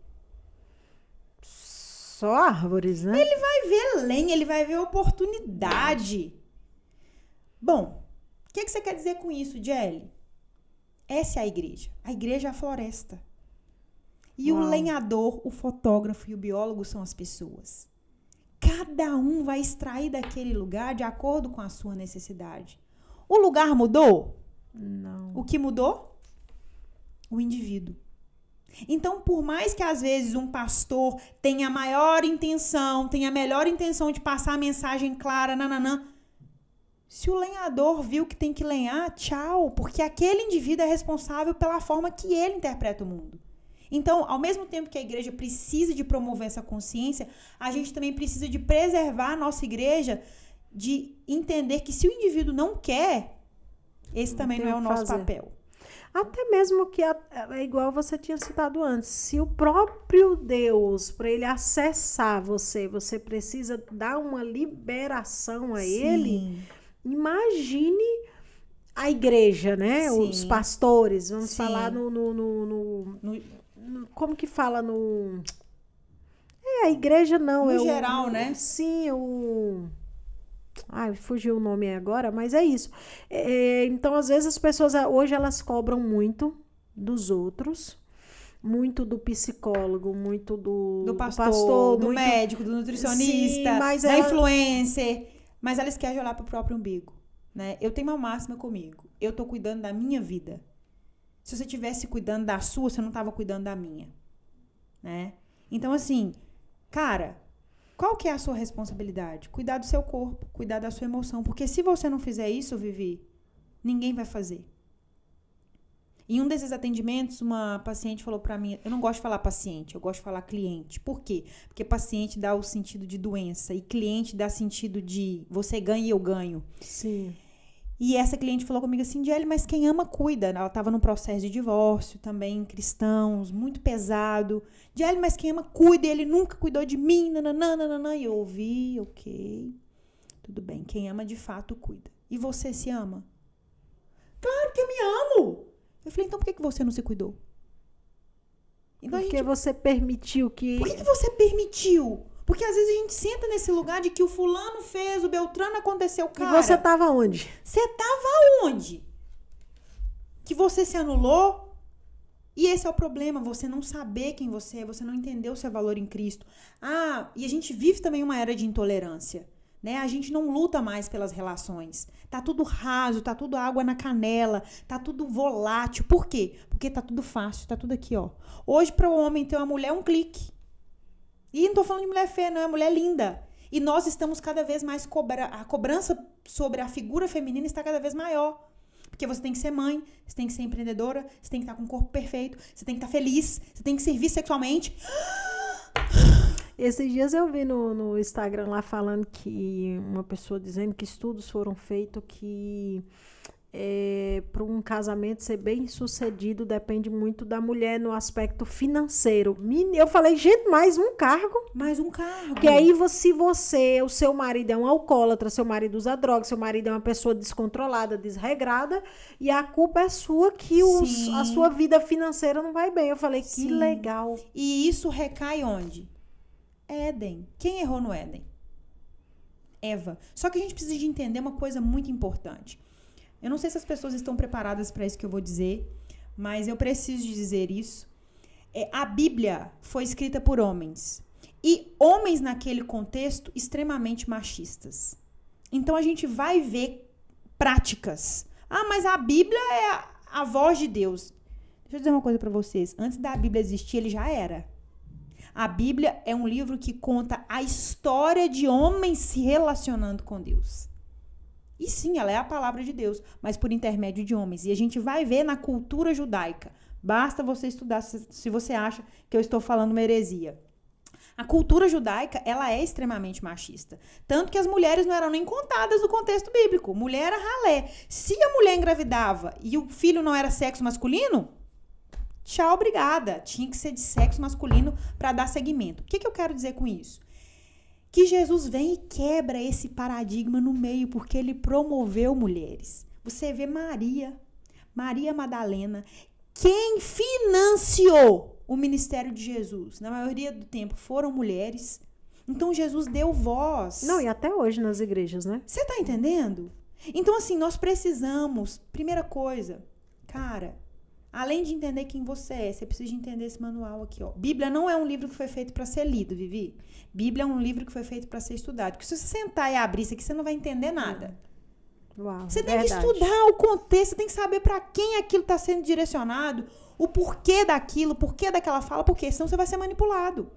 Só árvores, né? Ele vai ver lenha, ele vai ver oportunidade. Bom, o que você quer dizer com isso, Jelly? Essa é a igreja. A igreja é a floresta. E o lenhador, o fotógrafo e o biólogo são as pessoas. Cada um vai extrair daquele lugar de acordo com a sua necessidade. O lugar mudou? Não. O que mudou? O indivíduo. Então, por mais que às vezes um pastor tenha a maior intenção, tenha a melhor intenção de passar a mensagem clara, se o lenhador viu que tem que lenhar, tchau, porque aquele indivíduo é responsável pela forma que ele interpreta o mundo. Então, ao mesmo tempo que a igreja precisa de promover essa consciência, a gente também precisa de preservar a nossa igreja, de entender que se o indivíduo não quer, esse também não é o nosso papel. Até mesmo que é igual você tinha citado antes, se o próprio Deus, para ele acessar você precisa dar uma liberação a ele, imagine a igreja, né? Sim. Os pastores, vamos falar como que fala no... a igreja não. No geral, né? Sim, fugiu o nome agora, mas é isso. Então, às vezes, as pessoas hoje elas cobram muito dos outros, muito do psicólogo, muito do pastor do médico, do nutricionista, sim, da influencer, mas elas querem olhar para o próprio umbigo, né? Eu tenho uma máxima comigo, eu tô cuidando da minha vida. Se você estivesse cuidando da sua, você não estava cuidando da minha, né? Então, assim, cara, qual que é a sua responsabilidade? Cuidar do seu corpo, cuidar da sua emoção. Porque se você não fizer isso, Vivi, ninguém vai fazer. Em um desses atendimentos, uma paciente falou pra mim, eu não gosto de falar paciente, eu gosto de falar cliente. Por quê? Porque paciente dá o sentido de doença e cliente dá sentido de você ganha e eu ganho. Sim. E essa cliente falou comigo assim, Jelly, mas quem ama, cuida. Ela estava num processo de divórcio também, cristãos, muito pesado. Jelly, mas quem ama, cuida. Ele nunca cuidou de mim, nananã. E eu ouvi, ok. Tudo bem, quem ama de fato cuida. E você se ama? Claro que eu me amo! Eu falei, então por que você não se cuidou? Então, Porque você permitiu que... Por que você permitiu? Porque às vezes a gente senta nesse lugar de que o fulano fez, o Beltrano aconteceu, cara. E você tava onde? Você tava onde? Que você se anulou? E esse é o problema, você não saber quem você é, você não entender o seu valor em Cristo. E a gente vive também uma era de intolerância, né? A gente não luta mais pelas relações. Tá tudo raso, tá tudo água na canela, tá tudo volátil. Por quê? Porque tá tudo fácil, tá tudo aqui, ó. Hoje, para o homem ter uma mulher, é um clique. E não tô falando de mulher feia, não, é mulher linda. E nós estamos cada vez mais... A cobrança sobre a figura feminina está cada vez maior. Porque você tem que ser mãe, você tem que ser empreendedora, você tem que estar com o corpo perfeito, você tem que estar feliz, você tem que servir sexualmente. Esses dias eu vi no Instagram lá falando que uma pessoa dizendo que estudos foram feitos que para um casamento ser bem sucedido depende muito da mulher no aspecto financeiro. Eu falei, gente, mais um cargo. Mais um cargo. Porque aí, se o seu marido é um alcoólatra, seu marido usa droga, seu marido é uma pessoa descontrolada, desregrada, e a culpa é sua que a sua vida financeira não vai bem. Eu falei, que legal. E isso recai onde? Éden. Quem errou no Éden? Eva. Só que a gente precisa de entender uma coisa muito importante. Eu não sei se as pessoas estão preparadas para isso que eu vou dizer, mas eu preciso de dizer isso. A Bíblia foi escrita por homens. E homens, naquele contexto, extremamente machistas. Então, a gente vai ver práticas. Mas a Bíblia é a voz de Deus. Deixa eu dizer uma coisa para vocês. Antes da Bíblia existir, ele já era. A Bíblia é um livro que conta a história de homens se relacionando com Deus. E sim, ela é a palavra de Deus, mas por intermédio de homens. E a gente vai ver na cultura judaica. Basta você estudar se você acha que eu estou falando uma heresia. A cultura judaica, ela é extremamente machista. Tanto que as mulheres não eram nem contadas no contexto bíblico. Mulher era ralé. Se a mulher engravidava e o filho não era sexo masculino, tchau, obrigada. Tinha que ser de sexo masculino para dar seguimento. O que eu quero dizer com isso? Que Jesus vem e quebra esse paradigma no meio, porque ele promoveu mulheres. Você vê Maria Madalena, quem financiou o ministério de Jesus, na maioria do tempo, foram mulheres. Então, Jesus deu voz. Não, e até hoje nas igrejas, né? Você tá entendendo? Então, assim, nós precisamos, primeira coisa, cara, além de entender quem você precisa de entender esse manual aqui, ó. Bíblia não é um livro que foi feito para ser lido, Vivi. Bíblia é um livro que foi feito para ser estudado. Porque se você sentar e abrir isso aqui, você não vai entender nada. Uau, você tem que estudar o contexto, você tem que saber para quem aquilo está sendo direcionado, o porquê daquilo, o porquê daquela fala, porque senão você vai ser manipulado.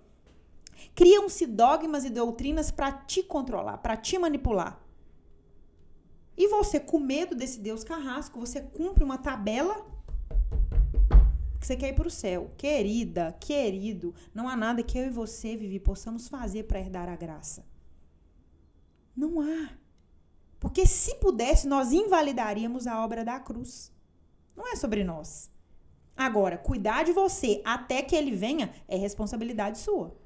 Criam-se dogmas e doutrinas para te controlar, para te manipular. E você, com medo desse Deus carrasco, você cumpre uma tabela que você quer ir para o céu. Querida, querido, não há nada que eu e você, Vivi, possamos fazer para herdar a graça. Não há. Porque se pudesse, nós invalidaríamos a obra da cruz. Não é sobre nós. Agora, cuidar de você até que ele venha é responsabilidade sua.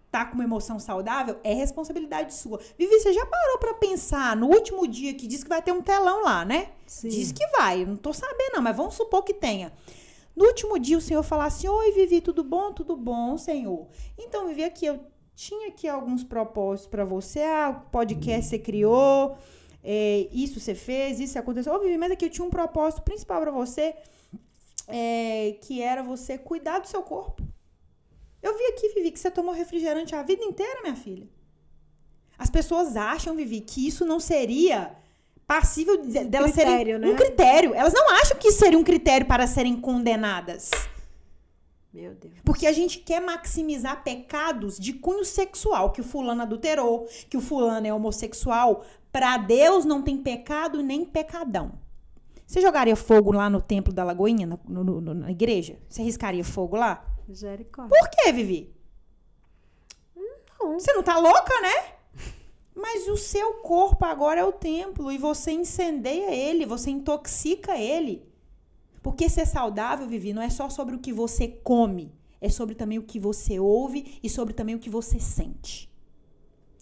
Tá com uma emoção saudável? É responsabilidade sua. Vivi, você já parou pra pensar no último dia que diz que vai ter um telão lá, né? Sim. Diz que vai. Eu não tô sabendo não, mas vamos supor que tenha. No último dia o Senhor falar assim, oi Vivi, tudo bom? Tudo bom, Senhor. Então, Vivi, aqui eu tinha aqui alguns propósitos pra você. O podcast você criou, isso você fez, isso aconteceu. Ô Vivi, mas aqui eu tinha um propósito principal pra você, que era você cuidar do seu corpo. Eu vi aqui, Vivi, que você tomou refrigerante a vida inteira, minha filha. As pessoas acham, Vivi, que isso não seria passível delas serem um critério. Elas não acham que isso seria um critério para serem condenadas. Meu Deus. Porque a gente quer maximizar pecados de cunho sexual, que o fulano adulterou, que o fulano é homossexual. Para Deus não tem pecado nem pecadão. Você jogaria fogo lá no templo da Lagoinha, na igreja? Você riscaria fogo lá? Misericórdia. Por quê, Vivi? Não. Você não tá louca, né? Mas o seu corpo agora é o templo e você incendeia ele, você intoxica ele. Porque ser saudável, Vivi, não é só sobre o que você come, é sobre também o que você ouve e sobre também o que você sente.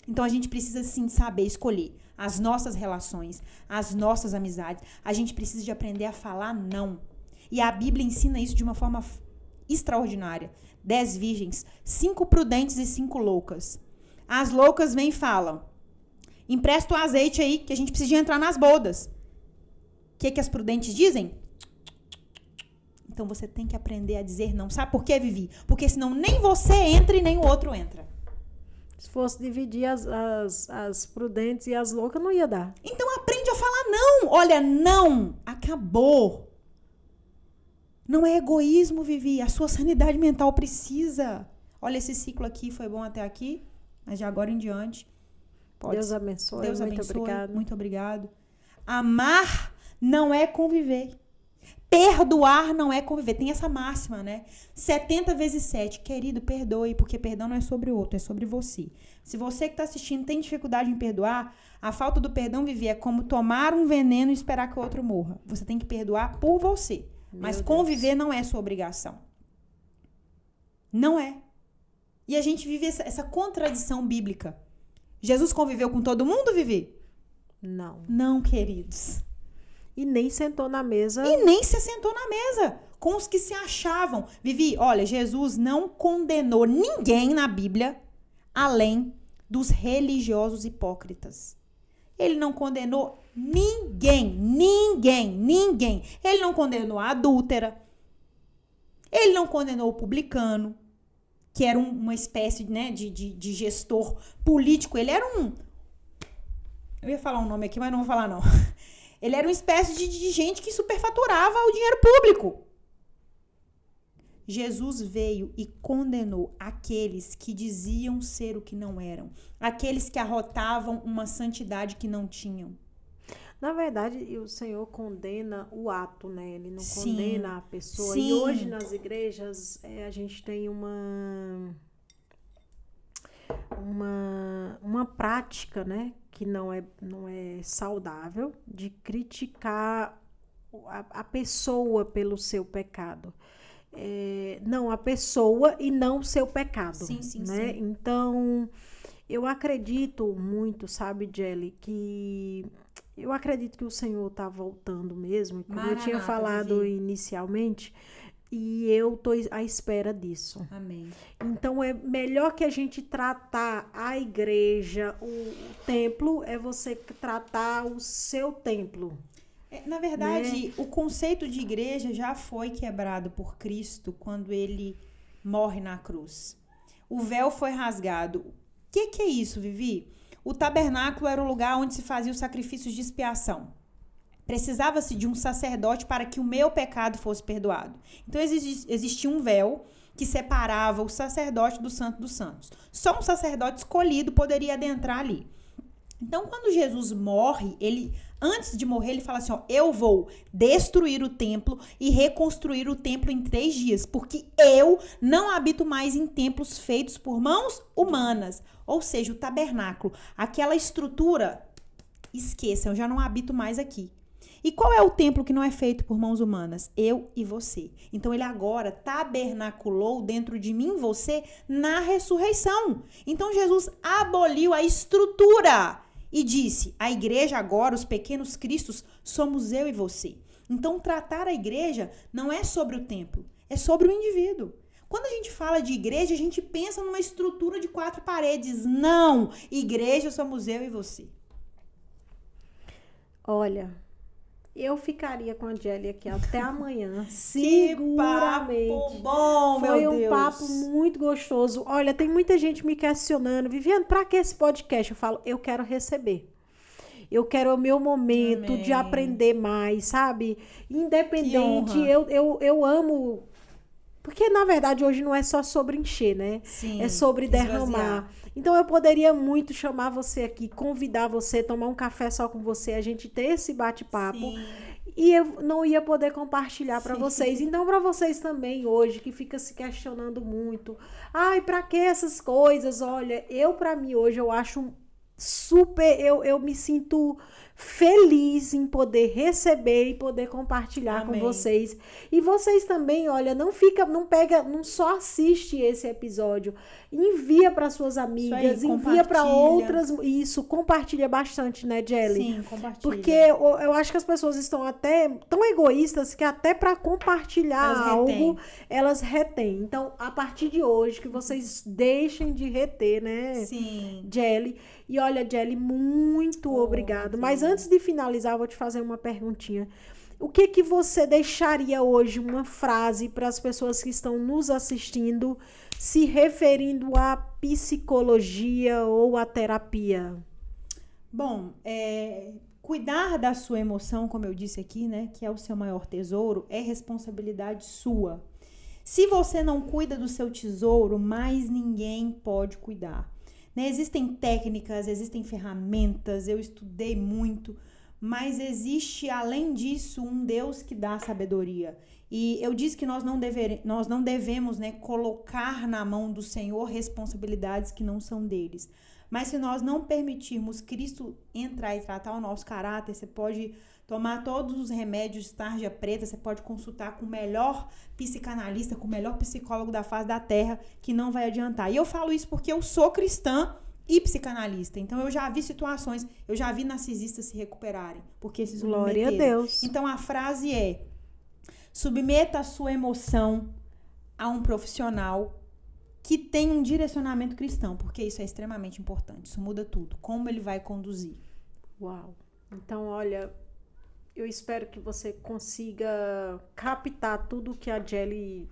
Então, a gente precisa, sim, saber escolher as nossas relações, as nossas amizades. A gente precisa de aprender a falar não. E a Bíblia ensina isso de uma forma extraordinária. 10 virgens, 5 prudentes e 5 loucas. As loucas vêm e falam, empresta o azeite aí, que a gente precisa entrar nas bodas. O que as prudentes dizem? Então, você tem que aprender a dizer não. Sabe por quê, Vivi? Porque senão nem você entra e nem o outro entra. Se fosse dividir as prudentes e as loucas, não ia dar. Então, aprende a falar não. Olha, não. Acabou. Não é egoísmo, Vivi. A sua sanidade mental precisa. Olha, esse ciclo aqui foi bom até aqui, mas de agora em diante. Deus abençoe. Deus muito abençoe. obrigado. Muito obrigado. Amar não é conviver. Perdoar não é conviver. Tem essa máxima, né? 70 vezes 7. Querido, perdoe, porque perdão não é sobre o outro, é sobre você. Se você que está assistindo tem dificuldade em perdoar, a falta do perdão, Vivi, é como tomar um veneno e esperar que o outro morra. Você tem que perdoar por você. Mas conviver não é sua obrigação. Não é. E a gente vive essa contradição bíblica. Jesus conviveu com todo mundo, Vivi? Não. Não, queridos. E nem sentou na mesa. E nem se sentou na mesa com os que se achavam. Vivi, olha, Jesus não condenou ninguém na Bíblia além dos religiosos hipócritas. Ele não condenou ninguém. Ele não condenou a adúltera. Ele não condenou o publicano, que era uma espécie, né, de gestor político. Ele era um... Eu ia falar um nome aqui, mas não vou falar não. Ele era uma espécie de gente que superfaturava o dinheiro público. Jesus veio e condenou aqueles que diziam ser o que não eram. Aqueles que arrotavam uma santidade que não tinham. Na verdade, o Senhor condena o ato, né? Ele não condena a pessoa. Sim. E hoje nas igrejas a gente tem uma prática, né? Que não é saudável, de criticar a pessoa pelo seu pecado. Não, a pessoa e não o seu pecado. Sim, né? sim. Então, eu acredito muito, sabe, Jelly, que... Eu acredito que o Senhor está voltando mesmo, como eu tinha falado inicialmente, e eu estou à espera disso. Amém. Então, é melhor que a gente tratar a igreja, o templo, é você tratar o seu templo. Na verdade, o conceito de igreja já foi quebrado por Cristo quando ele morre na cruz. O véu foi rasgado. O que é isso, Vivi? O tabernáculo era o lugar onde se fazia os sacrifícios de expiação. Precisava-se de um sacerdote para que o meu pecado fosse perdoado. Então, existia um véu que separava o sacerdote do Santo dos Santos. Só um sacerdote escolhido poderia adentrar ali. Então, quando Jesus morre, antes de morrer, ele fala assim, ó, eu vou destruir o templo e reconstruir o templo em 3 dias, porque eu não habito mais em templos feitos por mãos humanas. Ou seja, o tabernáculo, aquela estrutura, esqueçam, eu já não habito mais aqui. E qual é o templo que não é feito por mãos humanas? Eu e você. Então, ele agora tabernaculou dentro de mim e você na ressurreição. Então, Jesus aboliu a estrutura e disse, a igreja agora, os pequenos cristos, somos eu e você. Então, tratar a igreja não é sobre o templo, é sobre o indivíduo. Quando a gente fala de igreja, a gente pensa numa estrutura de 4 paredes. Não! Igreja somos eu e você. Olha, eu ficaria com a Jelly aqui até amanhã, seguramente. Que papo bom, meu Deus. Foi um papo muito gostoso. Olha, tem muita gente me questionando, Viviane, pra que esse podcast? Eu falo, eu quero receber. Eu quero o meu momento de aprender mais, sabe? Independente, eu amo... Porque, na verdade, hoje não é só sobre encher, né? Sim, é sobre derramar. Então, eu poderia muito chamar você aqui, convidar você, tomar um café só com você, a gente ter esse bate-papo. E eu não ia poder compartilhar para vocês. Então, para vocês também hoje, que fica se questionando muito. Ai, para que essas coisas? Olha, para mim, hoje, eu acho super... Eu me sinto feliz em poder receber e poder compartilhar Amém. com vocês. E vocês também, olha, não só assiste esse episódio, envia para suas amigas, envia para outras, isso, compartilha bastante, né, Jelly? Sim, compartilha. Porque eu acho que as pessoas estão até tão egoístas que até para compartilhar elas retêm. Então, a partir de hoje, que vocês deixem de reter, né? Sim. Jelly. E olha, Jelly, muito obrigado. Mas antes de finalizar, eu vou te fazer uma perguntinha. O que você deixaria hoje, uma frase para as pessoas que estão nos assistindo, se referindo à psicologia ou à terapia? Bom, cuidar da sua emoção, como eu disse aqui, né, que é o seu maior tesouro, é responsabilidade sua. Se você não cuida do seu tesouro, mais ninguém pode cuidar. Né? Existem técnicas, existem ferramentas, eu estudei muito, mas existe, além disso, um Deus que dá sabedoria. E eu disse que nós não devemos, né, colocar na mão do Senhor responsabilidades que não são deles. Mas se nós não permitirmos Cristo entrar e tratar o nosso caráter, você pode tomar todos os remédios de tarja preta, você pode consultar com o melhor psicanalista, com o melhor psicólogo da face da terra, que não vai adiantar. E eu falo isso porque eu sou cristã e psicanalista. Então, eu já vi situações, eu já vi narcisistas se recuperarem, porque se submeteram. Glória a Deus. Então, a frase é: submeta a sua emoção a um profissional que tem um direcionamento cristão, porque isso é extremamente importante. Isso muda tudo. Como ele vai conduzir. Uau. Então, olha, eu espero que você consiga captar tudo que a Jelly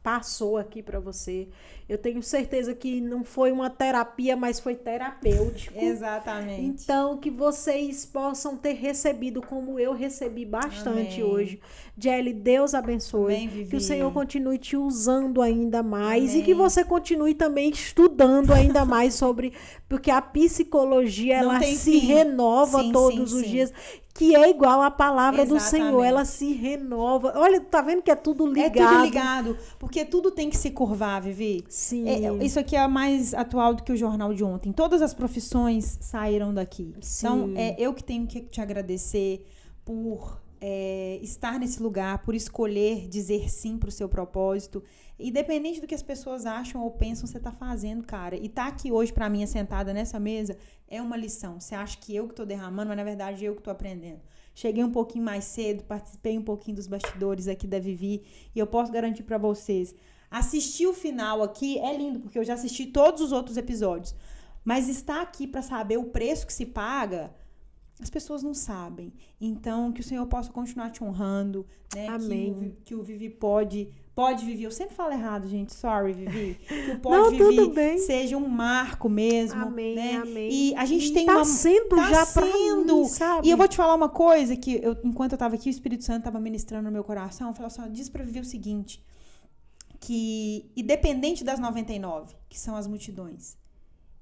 passou aqui para você. Eu tenho certeza que não foi uma terapia, mas foi terapêutico. Exatamente. Então, que vocês possam ter recebido como eu recebi bastante hoje. Jelly, Deus abençoe. Amém, Vivi. Que o Senhor continue te usando ainda mais. E que você continue também estudando ainda mais sobre... Porque a psicologia, ela se renova todos os dias. Que é igual a palavra do Senhor, ela se renova. Olha, tá vendo que é tudo ligado? É tudo ligado, porque tudo tem que se curvar, Vivi. Sim. Isso aqui é mais atual do que o jornal de ontem. Todas as profissões saíram daqui. Sim. Então, eu que tenho que te agradecer por estar nesse lugar, por escolher dizer sim pro seu propósito. Independente do que as pessoas acham ou pensam, você tá fazendo, cara. E tá aqui hoje pra mim, sentada nessa mesa, é uma lição. Você acha que eu que tô derramando, mas na verdade eu que tô aprendendo. Cheguei um pouquinho mais cedo, participei um pouquinho dos bastidores aqui da Vivi, e eu posso garantir pra vocês, assistir o final aqui é lindo, porque eu já assisti todos os outros episódios. Mas estar aqui pra saber o preço que se paga, as pessoas não sabem. Então, que o Senhor possa continuar te honrando, né? Amém. Que o Vivi pode Vivi, eu sempre falo errado, gente, sorry, Vivi. Que o Pode Vivi seja um marco mesmo, amém, né? Amém. E a gente tem tá sendo já pra mim, sabe? E eu vou te falar uma coisa que enquanto eu tava aqui, o Espírito Santo tava ministrando no meu coração, falou assim, diz pra Vivi o seguinte, que independente das 99, que são as multidões,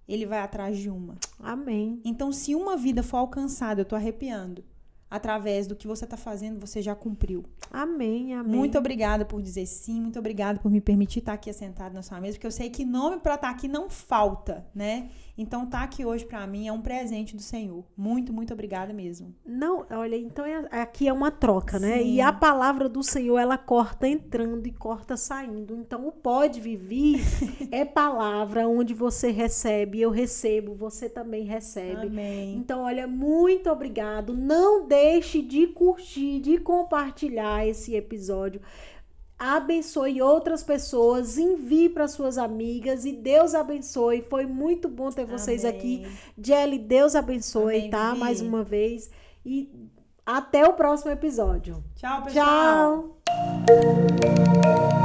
ele vai atrás de uma. Amém. Então, se uma vida for alcançada, eu tô arrepiando, através do que você tá fazendo, você já cumpriu. Amém, amém. Muito obrigada por dizer sim, muito obrigada por me permitir estar aqui sentado na sua mesa, porque eu sei que nome para estar aqui não falta, né? Então, estar aqui hoje para mim é um presente do Senhor. Muito, muito obrigada mesmo. Não, olha, então aqui é uma troca, né? Sim. E a palavra do Senhor, ela corta entrando e corta saindo. Então, o Pode Vivi é palavra onde você recebe, eu recebo, você também recebe. Amém. Então, olha, muito obrigado. Não deixe de curtir, de compartilhar esse episódio. Abençoe outras pessoas, envie para suas amigas e Deus abençoe. Foi muito bom ter vocês aqui. Jelly, Deus abençoe, amém, tá? Vivi. Mais uma vez. E até o próximo episódio. Tchau, pessoal. Tchau.